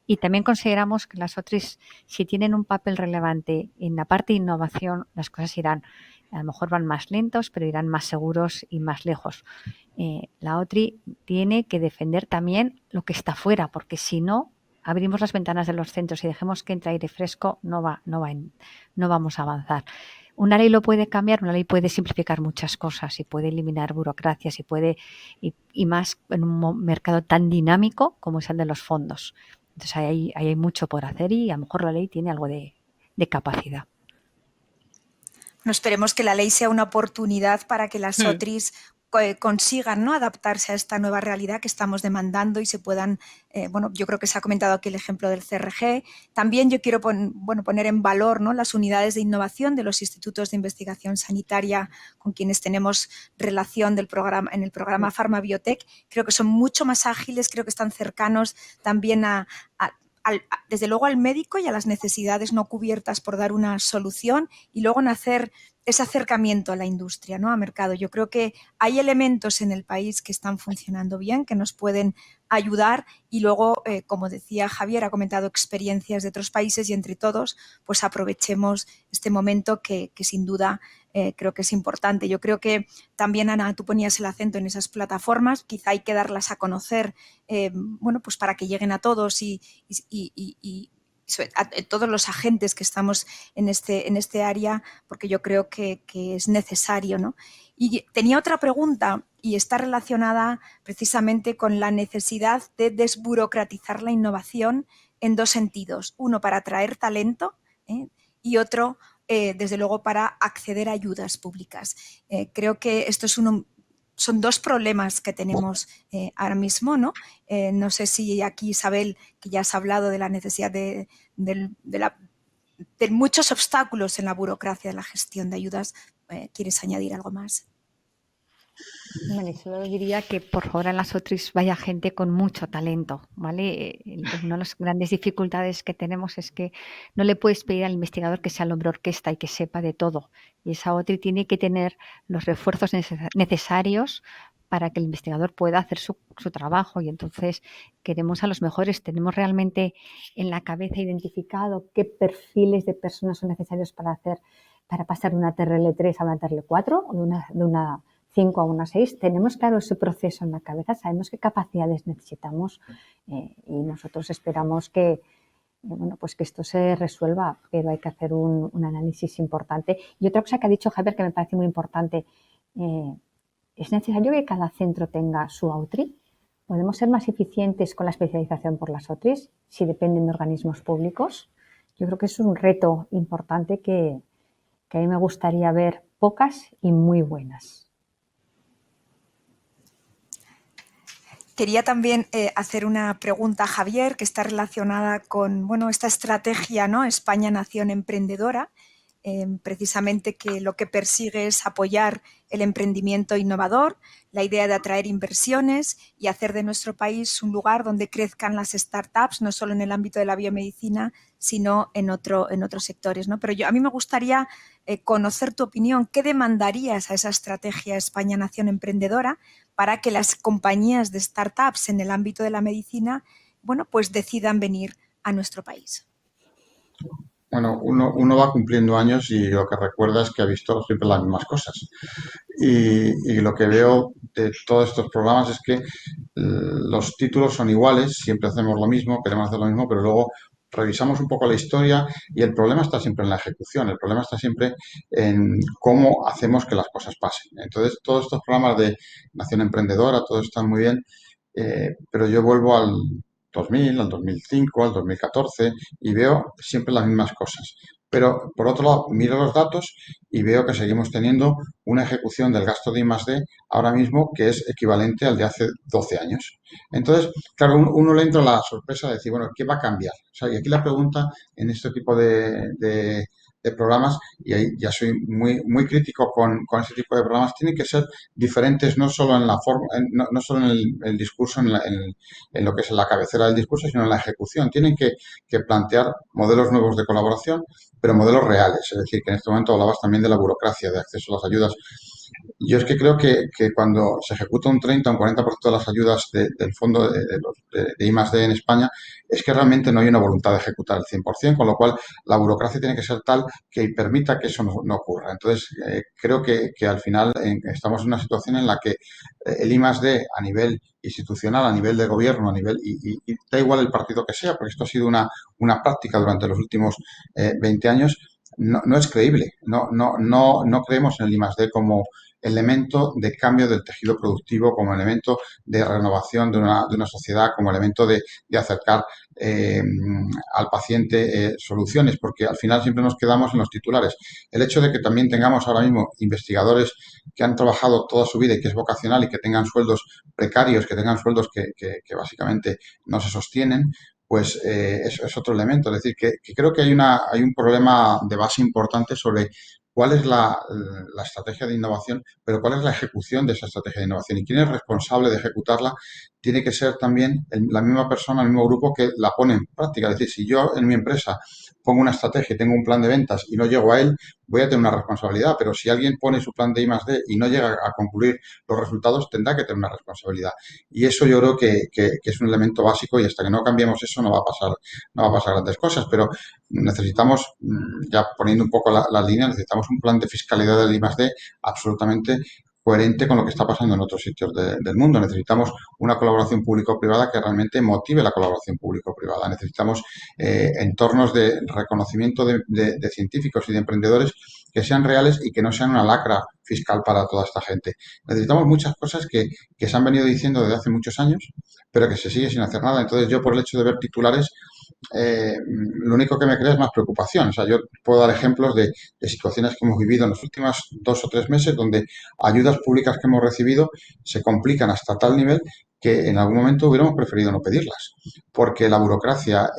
Y también consideramos que las OTRIs, si tienen un papel relevante en la parte de innovación, las cosas irán, a lo mejor van más lentos, pero irán más seguros y más lejos. La OTRI tiene que defender también lo que está fuera, porque si no, abrimos las ventanas de los centros y dejemos que entre aire fresco, no vamos a avanzar. Una ley lo puede cambiar, una ley puede simplificar muchas cosas y puede eliminar burocracias y más en un mercado tan dinámico como es el de los fondos. Entonces ahí hay mucho por hacer y a lo mejor la ley tiene algo de capacidad. No esperemos que la ley sea una oportunidad para que las OTRIs consigan, ¿no?, adaptarse a esta nueva realidad que estamos demandando y se puedan, yo creo que se ha comentado aquí el ejemplo del CRG. También yo quiero poner en valor, ¿no?, las unidades de innovación de los institutos de investigación sanitaria con quienes tenemos relación en el programa Pharma Biotech. Creo que son mucho más ágiles, creo que están cercanos también desde luego al médico y a las necesidades no cubiertas por dar una solución y luego en hacer ese acercamiento a la industria, ¿no?, a mercado. Yo creo que hay elementos en el país que están funcionando bien, que nos pueden ayudar y luego, como decía Javier, ha comentado experiencias de otros países y entre todos pues aprovechemos este momento que sin duda creo que es importante. Yo creo que también, Ana, tú ponías el acento en esas plataformas, quizá hay que darlas a conocer, pues para que lleguen a todos y a todos los agentes que estamos en este área, porque yo creo que es necesario, ¿no? Y tenía otra pregunta y está relacionada precisamente con la necesidad de desburocratizar la innovación en dos sentidos. Uno, para atraer talento, y otro, desde luego, para acceder a ayudas públicas. Creo que esto son dos problemas que tenemos ahora mismo, ¿no? No sé si aquí, Isabel, que ya has hablado de la necesidad de muchos obstáculos en la burocracia de la gestión de ayudas, ¿quieres añadir algo más? Bueno, solo diría que por favor en las OTRIs vaya gente con mucho talento, ¿vale? Una de las grandes dificultades que tenemos es que no le puedes pedir al investigador que sea el hombre orquesta y que sepa de todo. Y esa OTRI tiene que tener los refuerzos necesarios para que el investigador pueda hacer su trabajo y entonces queremos a los mejores. Tenemos realmente en la cabeza identificado qué perfiles de personas son necesarios para pasar de una TRL3 a una TRL4 o de una 5 a una 6, tenemos claro ese proceso en la cabeza, sabemos qué capacidades necesitamos y nosotros esperamos que, bueno, pues que esto se resuelva, pero hay que hacer un análisis importante. Y otra cosa que ha dicho Javier que me parece muy importante, es necesario que cada centro tenga su OUTRI. ¿Podemos ser más eficientes con la especialización por las OTRIs si dependen de organismos públicos? Yo creo que es un reto importante que a mí me gustaría ver pocas y muy buenas. Quería también hacer una pregunta a Javier que está relacionada con esta estrategia, ¿no? España Nación Emprendedora, precisamente que lo que persigue es apoyar el emprendimiento innovador, la idea de atraer inversiones y hacer de nuestro país un lugar donde crezcan las startups, no solo en el ámbito de la biomedicina, sino en otros sectores, ¿no? Pero a mí me gustaría conocer tu opinión. ¿Qué demandarías a esa estrategia España Nación Emprendedora para que las compañías de startups en el ámbito de la medicina, pues decidan venir a nuestro país? Bueno, uno va cumpliendo años y lo que recuerda es que ha visto siempre las mismas cosas. Y lo que veo de todos estos programas es que los títulos son iguales, siempre hacemos lo mismo, queremos hacer lo mismo, pero luego revisamos un poco la historia y el problema está siempre en la ejecución, el problema está siempre en cómo hacemos que las cosas pasen. Entonces, todos estos programas de Nación Emprendedora, todos están muy bien, pero yo vuelvo al 2000, al 2005, al 2014 y veo siempre las mismas cosas. Pero, por otro lado, miro los datos y veo que seguimos teniendo una ejecución del gasto de I+D ahora mismo que es equivalente al de hace 12 años. Entonces, claro, uno le entra la sorpresa de decir, bueno, ¿qué va a cambiar? O sea, y aquí la pregunta en este tipo de programas, y ahí ya soy muy crítico con este tipo de programas, tienen que ser diferentes no solo en la forma, no solo en el discurso, en lo que es la cabecera del discurso, sino en la ejecución. Tienen que plantear modelos nuevos de colaboración, pero modelos reales. Es decir, que en este momento hablabas también de la burocracia, de acceso a las ayudas. Yo es que creo que cuando se ejecuta un 30 o un 40% de las ayudas del fondo de I+D en España, es que realmente no hay una voluntad de ejecutar el 100%, con lo cual la burocracia tiene que ser tal que permita que eso no ocurra. Entonces, creo que al final estamos en una situación en la que el I+D a nivel institucional, a nivel de gobierno, y da igual el partido que sea, porque esto ha sido una práctica durante los últimos 20 años, no es creíble. No creemos en el I+D como elemento de cambio del tejido productivo, como elemento de renovación de una sociedad, como elemento de acercar al paciente soluciones, porque al final siempre nos quedamos en los titulares. El hecho de que también tengamos ahora mismo investigadores que han trabajado toda su vida y que es vocacional y que tengan sueldos precarios, que tengan sueldos que básicamente no se sostienen, pues es otro elemento. Es decir, que creo que hay un problema de base importante sobre cuál es la estrategia de innovación, pero cuál es la ejecución de esa estrategia de innovación y quién es responsable de ejecutarla. Tiene que ser también la misma persona, el mismo grupo que la pone en práctica. Es decir, si yo en mi empresa pongo una estrategia y tengo un plan de ventas y no llego a él, voy a tener una responsabilidad, pero si alguien pone su plan de I+D y no llega a concluir los resultados, tendrá que tener una responsabilidad. Y eso yo creo que es un elemento básico y hasta que no cambiemos eso no va a pasar grandes cosas, pero necesitamos, ya poniendo un poco la línea, necesitamos un plan de fiscalidad del I+D absolutamente coherente con lo que está pasando en otros sitios del mundo. Necesitamos una colaboración público-privada que realmente motive la colaboración público-privada. Necesitamos entornos de reconocimiento de científicos y de emprendedores que sean reales y que no sean una lacra fiscal para toda esta gente. Necesitamos muchas cosas que se han venido diciendo desde hace muchos años, pero que se sigue sin hacer nada. Entonces yo, por el hecho de ver titulares, lo único que me crea es más preocupación. O sea, yo puedo dar ejemplos de situaciones que hemos vivido en los últimos 2 o 3 meses donde ayudas públicas que hemos recibido se complican hasta tal nivel que en algún momento hubiéramos preferido no pedirlas, porque la burocracia,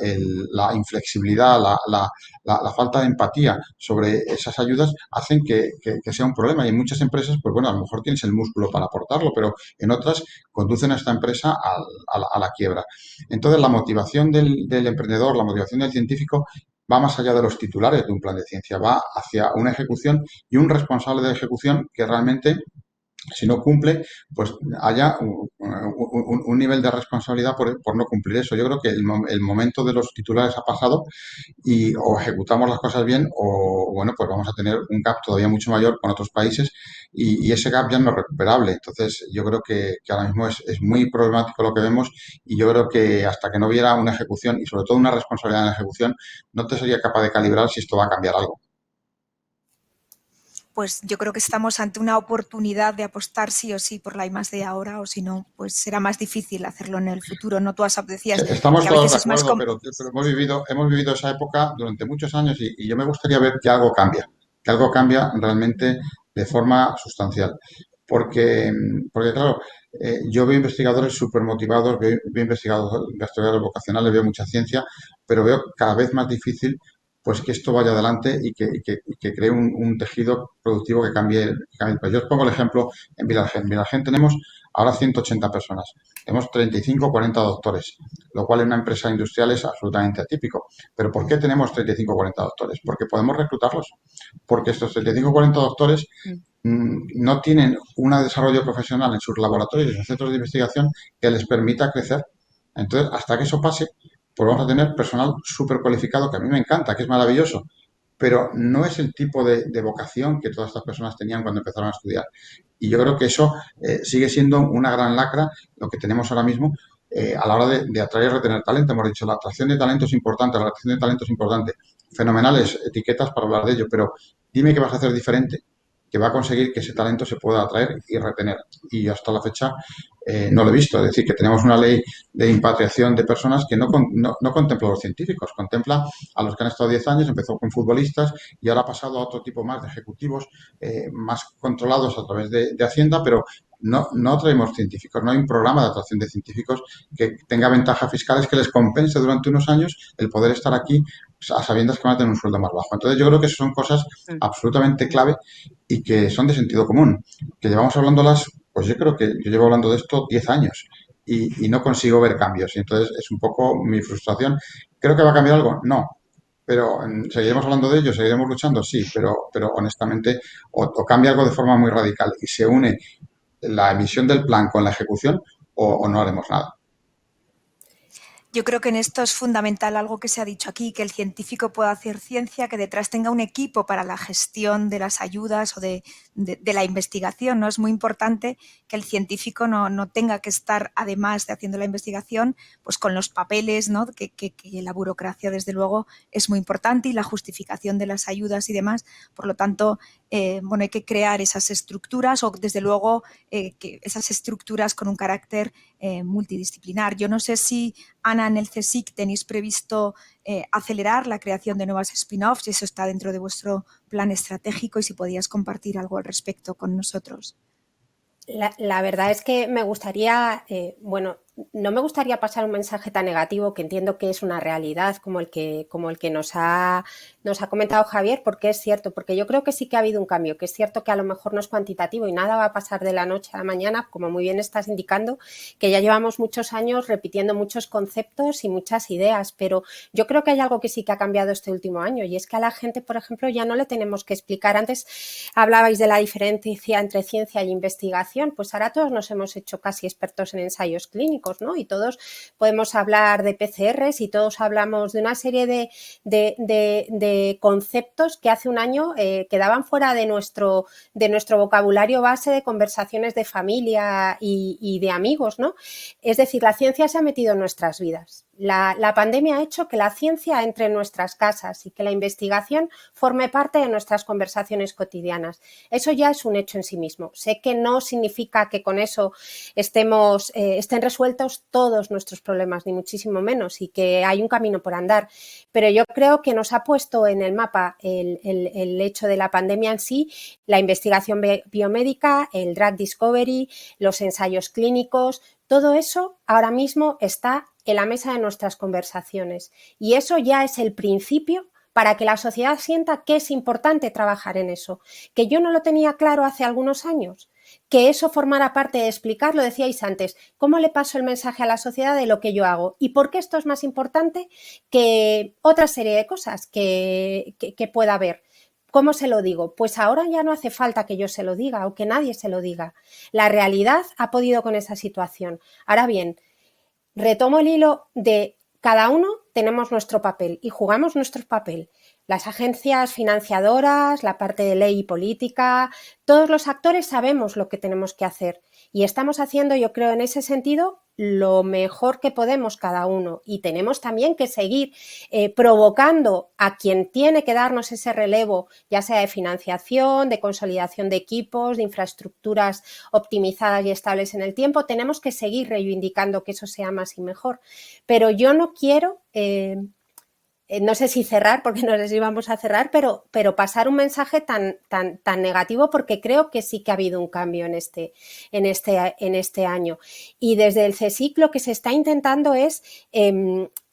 la inflexibilidad, la falta de empatía sobre esas ayudas hacen que sea un problema. Y en muchas empresas, pues bueno, a lo mejor tienes el músculo para aportarlo, pero en otras conducen a esta empresa a la quiebra. Entonces, la motivación del emprendedor, la motivación del científico va más allá de los titulares de un plan de ciencia, va hacia una ejecución y un responsable de ejecución que realmente si no cumple, pues haya un nivel de responsabilidad por no cumplir eso. Yo creo que el momento de los titulares ha pasado y o ejecutamos las cosas bien o, bueno, pues vamos a tener un gap todavía mucho mayor con otros países y ese gap ya no es recuperable. Entonces, yo creo que ahora mismo es muy problemático lo que vemos y yo creo que hasta que no hubiera una ejecución y sobre todo una responsabilidad en la ejecución, no te sería capaz de calibrar si esto va a cambiar algo. Pues yo creo que estamos ante una oportunidad de apostar sí o sí por la I+D ahora, o si no, pues será más difícil hacerlo en el futuro. No, tú decías Estamos que a todos veces de es más... acuerdo, pero hemos vivido esa época durante muchos años y yo me gustaría ver que algo cambia realmente de forma sustancial. Porque claro, yo veo investigadores súper motivados, veo investigadores vocacionales, veo mucha ciencia, pero veo cada vez más difícil pues que esto vaya adelante y que cree un tejido productivo que cambie el país. Yo os pongo el ejemplo en Vilargen. En Vilargen tenemos ahora 180 personas. Tenemos 35 o 40 doctores, lo cual en una empresa industrial es absolutamente atípico. Pero ¿por qué tenemos 35 o 40 doctores? Porque podemos reclutarlos. Porque estos 35 o 40 doctores no tienen un desarrollo profesional en sus laboratorios y en sus centros de investigación que les permita crecer. Entonces, hasta que eso pase, pues vamos a tener personal súper cualificado, que a mí me encanta, que es maravilloso, pero no es el tipo de vocación que todas estas personas tenían cuando empezaron a estudiar. Y yo creo que eso sigue siendo una gran lacra, lo que tenemos ahora mismo, a la hora de atraer y retener talento. Hemos dicho, la atracción de talento es importante, la atracción de talento es importante. Fenomenales etiquetas para hablar de ello, pero dime qué vas a hacer diferente que va a conseguir que ese talento se pueda atraer y retener. Y hasta la fecha no lo he visto. Es decir, que tenemos una ley de impatriación de personas que no contempla a los científicos, contempla a los que han estado 10 años, empezó con futbolistas y ahora ha pasado a otro tipo más de ejecutivos más controlados a través de Hacienda, pero no traemos científicos, no hay un programa de atracción de científicos que tenga ventajas fiscales que les compense durante unos años el poder estar aquí a sabiendas que van a tener un sueldo más bajo. Entonces yo creo que son cosas absolutamente clave y que son de sentido común, que llevamos hablándolas, pues yo creo que yo llevo hablando de esto 10 años y no consigo ver cambios. Y entonces es un poco mi frustración. ¿Creo que va a cambiar algo? No. Pero seguiremos hablando de ello, seguiremos luchando, sí, pero honestamente o cambia algo de forma muy radical y se une la emisión del plan con la ejecución o no haremos nada. Yo creo que en esto es fundamental algo que se ha dicho aquí, que el científico pueda hacer ciencia, que detrás tenga un equipo para la gestión de las ayudas o de la investigación, ¿no? Es muy importante que el científico no tenga que estar, además de haciendo la investigación, pues con los papeles, ¿no? Que la burocracia, desde luego, es muy importante y la justificación de las ayudas y demás. Por lo tanto, hay que crear esas estructuras o, desde luego, que esas estructuras con un carácter multidisciplinar. Yo no sé si, Ana, en el CSIC tenéis previsto acelerar la creación de nuevas spin-offs, y eso está dentro de vuestro plan estratégico, y si podías compartir algo al respecto con nosotros. La verdad es que me gustaría, no me gustaría pasar un mensaje tan negativo, que entiendo que es una realidad como el que nos ha comentado Javier, porque es cierto, porque yo creo que sí que ha habido un cambio, que es cierto que a lo mejor no es cuantitativo y nada va a pasar de la noche a la mañana, como muy bien estás indicando, que ya llevamos muchos años repitiendo muchos conceptos y muchas ideas, pero yo creo que hay algo que sí que ha cambiado este último año, y es que a la gente, por ejemplo, ya no le tenemos que explicar. Antes hablabais de la diferencia entre ciencia y investigación, pues ahora todos nos hemos hecho casi expertos en ensayos clínicos, ¿no? Y todos podemos hablar de PCRs y todos hablamos de una serie de conceptos que hace un año quedaban fuera de nuestro vocabulario base de conversaciones de familia y de amigos, ¿no? Es decir, la ciencia se ha metido en nuestras vidas. La pandemia ha hecho que la ciencia entre en nuestras casas y que la investigación forme parte de nuestras conversaciones cotidianas. Eso ya es un hecho en sí mismo. Sé que no significa que con eso estén resueltos todos nuestros problemas, ni muchísimo menos, y que hay un camino por andar. Pero yo creo que nos ha puesto en el mapa el hecho de la pandemia en sí, la investigación biomédica, el drug discovery, los ensayos clínicos. Todo eso ahora mismo está en la mesa de nuestras conversaciones, y eso ya es el principio para que la sociedad sienta que es importante trabajar en eso, que yo no lo tenía claro hace algunos años, que eso formara parte de explicar, lo decíais antes, cómo le paso el mensaje a la sociedad de lo que yo hago y por qué esto es más importante que otra serie de cosas que pueda haber. ¿Cómo se lo digo? Pues ahora ya no hace falta que yo se lo diga o que nadie se lo diga. La realidad ha podido con esa situación. Ahora bien, retomo el hilo de cada uno tenemos nuestro papel y jugamos nuestro papel. Las agencias financiadoras, la parte de ley y política, todos los actores sabemos lo que tenemos que hacer y estamos haciendo, yo creo, en ese sentido, lo mejor que podemos cada uno y tenemos también que seguir provocando a quien tiene que darnos ese relevo, ya sea de financiación, de consolidación de equipos, de infraestructuras optimizadas y estables en el tiempo. Tenemos que seguir reivindicando que eso sea más y mejor. Pero yo no quiero... no sé si cerrar, porque no sé si vamos a cerrar, pero pasar un mensaje tan negativo, porque creo que sí que ha habido un cambio en este año. Y desde el CSIC lo que se está intentando es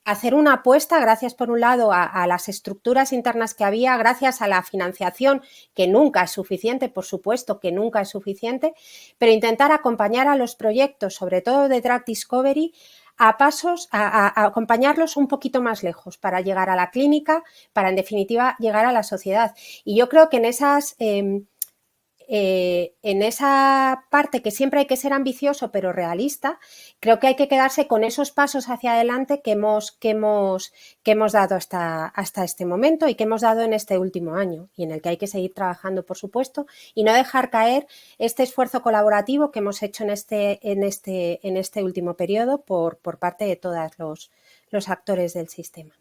hacer una apuesta, gracias por un lado a las estructuras internas que había, gracias a la financiación, que nunca es suficiente, por supuesto que nunca es suficiente, pero intentar acompañar a los proyectos, sobre todo de Drug Discovery, a acompañarlos un poquito más lejos para llegar a la clínica, para en definitiva llegar a la sociedad. Y yo creo que en esa parte que siempre hay que ser ambicioso pero realista, creo que hay que quedarse con esos pasos hacia adelante que hemos dado hasta este momento y que hemos dado en este último año y en el que hay que seguir trabajando, por supuesto, y no dejar caer este esfuerzo colaborativo que hemos hecho en este último periodo por parte de todos los actores del sistema.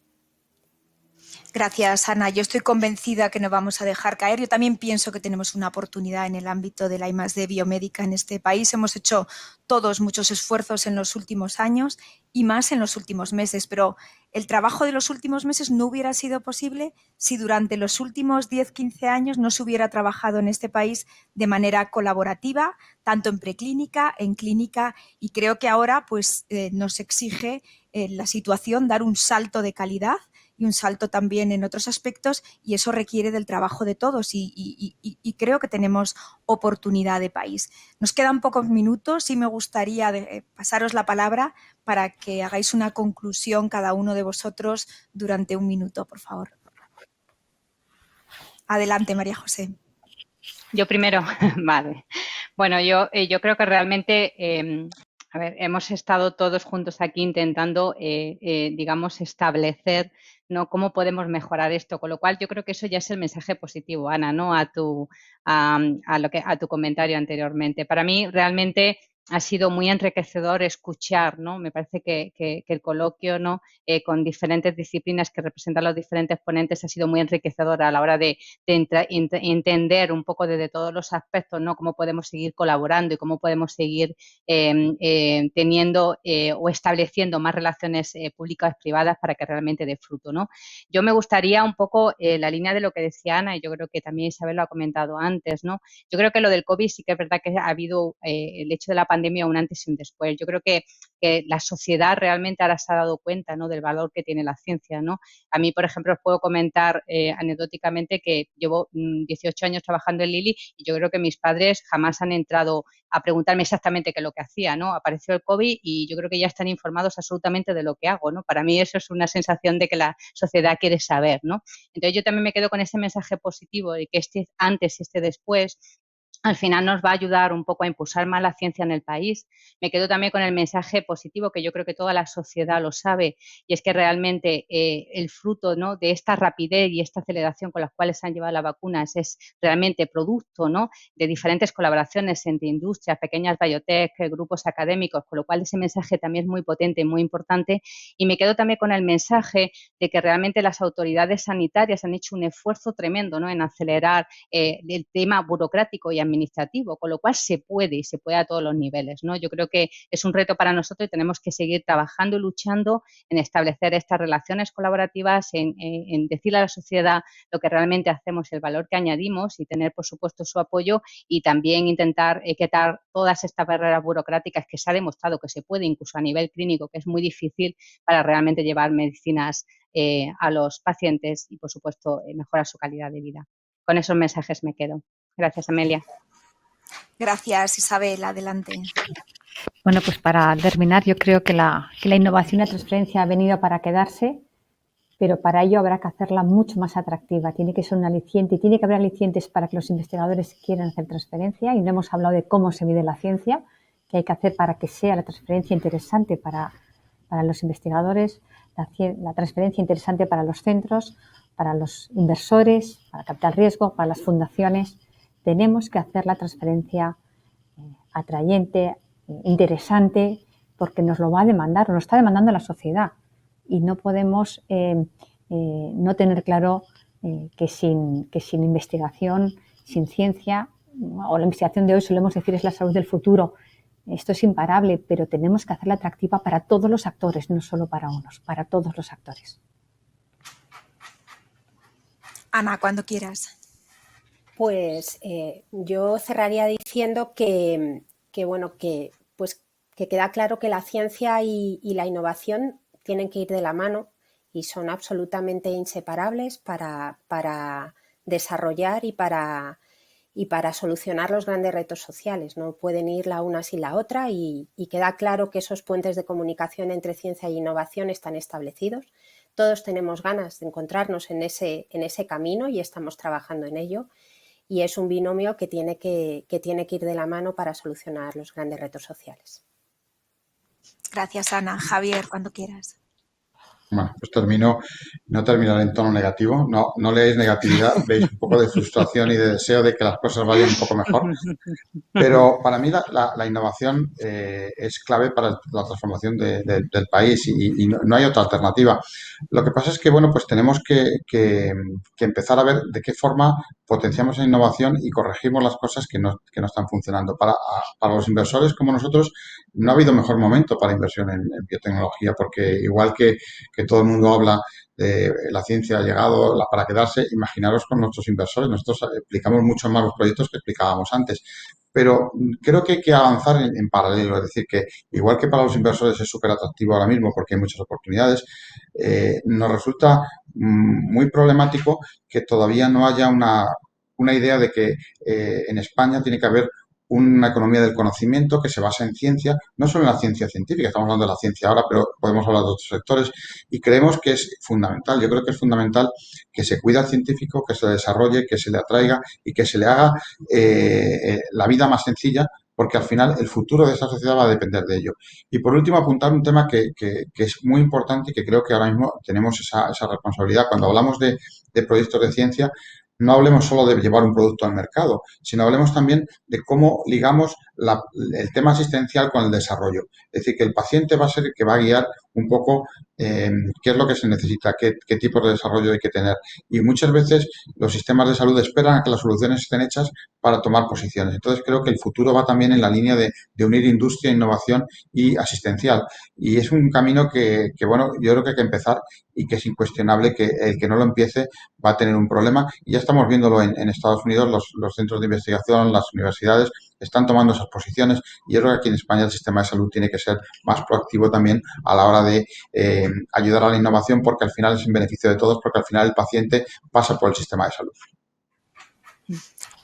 Gracias, Ana. Yo estoy convencida que no vamos a dejar caer. Yo también pienso que tenemos una oportunidad en el ámbito de la I+D biomédica en este país. Hemos hecho todos muchos esfuerzos en los últimos años y más en los últimos meses, pero el trabajo de los últimos meses no hubiera sido posible si durante los últimos 10-15 años no se hubiera trabajado en este país de manera colaborativa, tanto en preclínica, en clínica, y creo que ahora pues, nos exige la situación dar un salto de calidad y un salto también en otros aspectos, y eso requiere del trabajo de todos y creo que tenemos oportunidad de país. Nos quedan pocos minutos y me gustaría pasaros la palabra para que hagáis una conclusión cada uno de vosotros durante un minuto, por favor. Adelante, María José. Yo primero, vale. Bueno, yo creo que realmente... a ver, hemos estado todos juntos aquí intentando, digamos, establecer, ¿no?, cómo podemos mejorar esto, con lo cual yo creo que eso ya es el mensaje positivo, Ana, ¿no?, a tu comentario anteriormente. Para mí realmente ha sido muy enriquecedor escuchar, ¿no? Me parece que el coloquio, ¿no?, con diferentes disciplinas que representan los diferentes ponentes ha sido muy enriquecedor a la hora de entender un poco desde todos los aspectos, ¿no?, cómo podemos seguir colaborando y cómo podemos seguir teniendo o estableciendo más relaciones públicas privadas para que realmente dé fruto, ¿no? Yo me gustaría un poco la línea de lo que decía Ana, y yo creo que también Isabel lo ha comentado antes, ¿no? Yo creo que lo del COVID sí que es verdad que ha habido el hecho de la pandemia un antes y un después. Yo creo que la sociedad realmente ahora se ha dado cuenta, ¿no?, del valor que tiene la ciencia, ¿no? A mí, por ejemplo, os puedo comentar anecdóticamente que llevo 18 años trabajando en Lilly y yo creo que mis padres jamás han entrado a preguntarme exactamente qué es lo que hacía, ¿no? Apareció el COVID y yo creo que ya están informados absolutamente de lo que hago, ¿no? Para mí eso es una sensación de que la sociedad quiere saber, ¿no? Entonces yo también me quedo con ese mensaje positivo de que este antes y este después al final nos va a ayudar un poco a impulsar más la ciencia en el país. Me quedo también con el mensaje positivo que yo creo que toda la sociedad lo sabe y es que realmente el fruto, ¿no?, de esta rapidez y esta aceleración con las cuales se han llevado las vacunas es realmente producto, ¿no?, de diferentes colaboraciones entre industrias, pequeñas biotech, grupos académicos, con lo cual ese mensaje también es muy potente y muy importante. Y me quedo también con el mensaje de que realmente las autoridades sanitarias han hecho un esfuerzo tremendo, ¿no?, en acelerar el tema burocrático y administrativo, con lo cual se puede a todos los niveles, ¿no? Yo creo que es un reto para nosotros y tenemos que seguir trabajando y luchando en establecer estas relaciones colaborativas, en decirle a la sociedad lo que realmente hacemos, el valor que añadimos y tener, por supuesto, su apoyo y también intentar quitar todas estas barreras burocráticas que se ha demostrado que se puede, incluso a nivel clínico, que es muy difícil para realmente llevar medicinas a los pacientes y, por supuesto, mejorar su calidad de vida. Con esos mensajes me quedo. Gracias, Amelia. Gracias, Isabel. Adelante. Bueno, pues para terminar, yo creo que la innovación y la transferencia ha venido para quedarse pero para ello habrá que hacerla mucho más atractiva. Tiene que ser un aliciente y tiene que haber alicientes para que los investigadores quieran hacer transferencia, y no hemos hablado de cómo se mide la ciencia, que hay que hacer para que sea la transferencia interesante para los investigadores, la transferencia interesante para los centros, para los inversores, para capital riesgo, para las fundaciones. Tenemos que hacer la transferencia atrayente, interesante, porque nos lo va a demandar, nos lo está demandando la sociedad, y no podemos no tener claro que sin investigación, sin ciencia, o la investigación de hoy solemos decir es la salud del futuro. Esto es imparable, pero tenemos que hacerla atractiva para todos los actores, no solo para unos, para todos los actores. Ana, cuando quieras. Pues yo cerraría diciendo que queda claro que la ciencia y la innovación tienen que ir de la mano y son absolutamente inseparables para desarrollar y para solucionar los grandes retos sociales. No pueden ir la una sin la otra, y queda claro que esos puentes de comunicación entre ciencia e innovación están establecidos. Todos tenemos ganas de encontrarnos en ese camino y estamos trabajando en ello, y es un binomio que tiene que ir de la mano para solucionar los grandes retos sociales. Gracias, Ana. Javier, cuando quieras. Bueno, pues no terminaré en tono negativo, no leéis negatividad, veis un poco de frustración y de deseo de que las cosas vayan un poco mejor, pero para mí la innovación es clave para la transformación del país, y no hay otra alternativa. Lo que pasa es que, bueno, pues tenemos que empezar a ver de qué forma potenciamos la innovación y corregimos las cosas que no están funcionando. Para los inversores como nosotros, no ha habido mejor momento para inversión en biotecnología, porque igual que todo el mundo habla de la ciencia ha llegado para quedarse, imaginaros con nuestros inversores. Nosotros explicamos mucho más los proyectos que explicábamos antes, pero creo que hay que avanzar en paralelo. Es decir, que igual que para los inversores es súper atractivo ahora mismo porque hay muchas oportunidades, nos resulta muy problemático que todavía no haya una idea de que en España tiene que haber una economía del conocimiento que se basa en ciencia, no solo en la ciencia científica, estamos hablando de la ciencia ahora, pero podemos hablar de otros sectores, y creemos que es fundamental. Yo creo que es fundamental que se cuide al científico, que se le desarrolle, que se le atraiga y que se le haga la vida más sencilla, porque al final el futuro de esta sociedad va a depender de ello. Y por último, apuntar un tema que es muy importante y que creo que ahora mismo tenemos esa responsabilidad. Cuando hablamos de proyectos de ciencia, no hablemos solo de llevar un producto al mercado, sino hablemos también de cómo ligamos el tema asistencial con el desarrollo. Es decir, que el paciente va a ser el que va a guiar un poco qué es lo que se necesita, qué tipo de desarrollo hay que tener. Y muchas veces los sistemas de salud esperan a que las soluciones estén hechas para tomar posiciones. Entonces, creo que el futuro va también en la línea de unir industria, innovación y asistencial. Y es un camino que, bueno, yo creo que hay que empezar, y que es incuestionable que el que no lo empiece va a tener un problema. Y ya estamos viéndolo en Estados Unidos, los centros de investigación, las universidades están tomando esas posiciones, y yo creo que aquí en España el sistema de salud tiene que ser más proactivo también a la hora de ayudar a la innovación, porque al final es en beneficio de todos, porque al final el paciente pasa por el sistema de salud.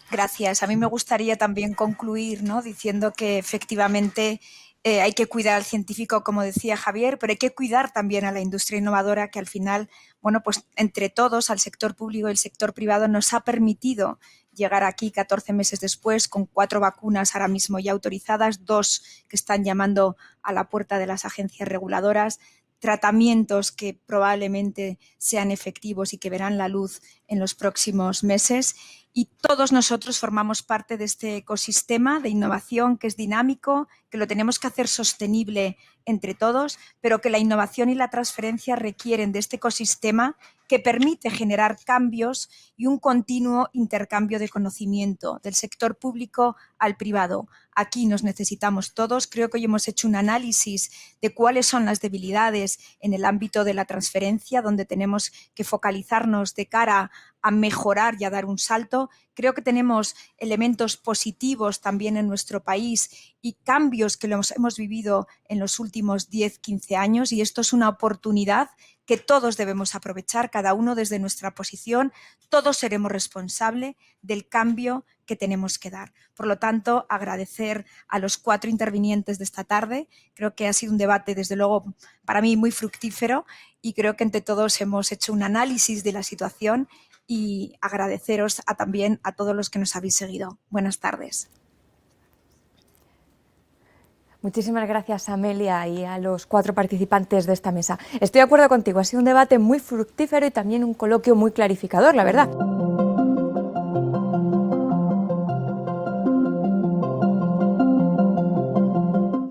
Gracias. A mí me gustaría también concluir, ¿no?, diciendo que efectivamente hay que cuidar al científico, como decía Javier, pero hay que cuidar también a la industria innovadora, que al final, bueno, pues entre todos, al sector público y el sector privado, nos ha permitido llegar aquí 14 meses después con 4 vacunas ahora mismo ya autorizadas, 2 que están llamando a la puerta de las agencias reguladoras, tratamientos que probablemente sean efectivos y que verán la luz en los próximos meses. Y todos nosotros formamos parte de este ecosistema de innovación que es dinámico, que lo tenemos que hacer sostenible entre todos, pero que la innovación y la transferencia requieren de este ecosistema que permite generar cambios y un continuo intercambio de conocimiento del sector público al privado. Aquí nos necesitamos todos. Creo que hoy hemos hecho un análisis de cuáles son las debilidades en el ámbito de la transferencia, donde tenemos que focalizarnos de cara a mejorar y a dar un salto. Creo que tenemos elementos positivos también en nuestro país y cambios que los hemos vivido en los últimos 10, 15 años, y esto es una oportunidad que todos debemos aprovechar, cada uno desde nuestra posición. Todos seremos responsables del cambio que tenemos que dar. Por lo tanto, agradecer a los 4 intervinientes de esta tarde. Creo que ha sido un debate, desde luego, para mí muy fructífero y creo que entre todos hemos hecho un análisis de la situación y agradeceros también a todos los que nos habéis seguido. Buenas tardes. Muchísimas gracias, Amelia, y a los 4 participantes de esta mesa. Estoy de acuerdo contigo, ha sido un debate muy fructífero y también un coloquio muy clarificador, la verdad.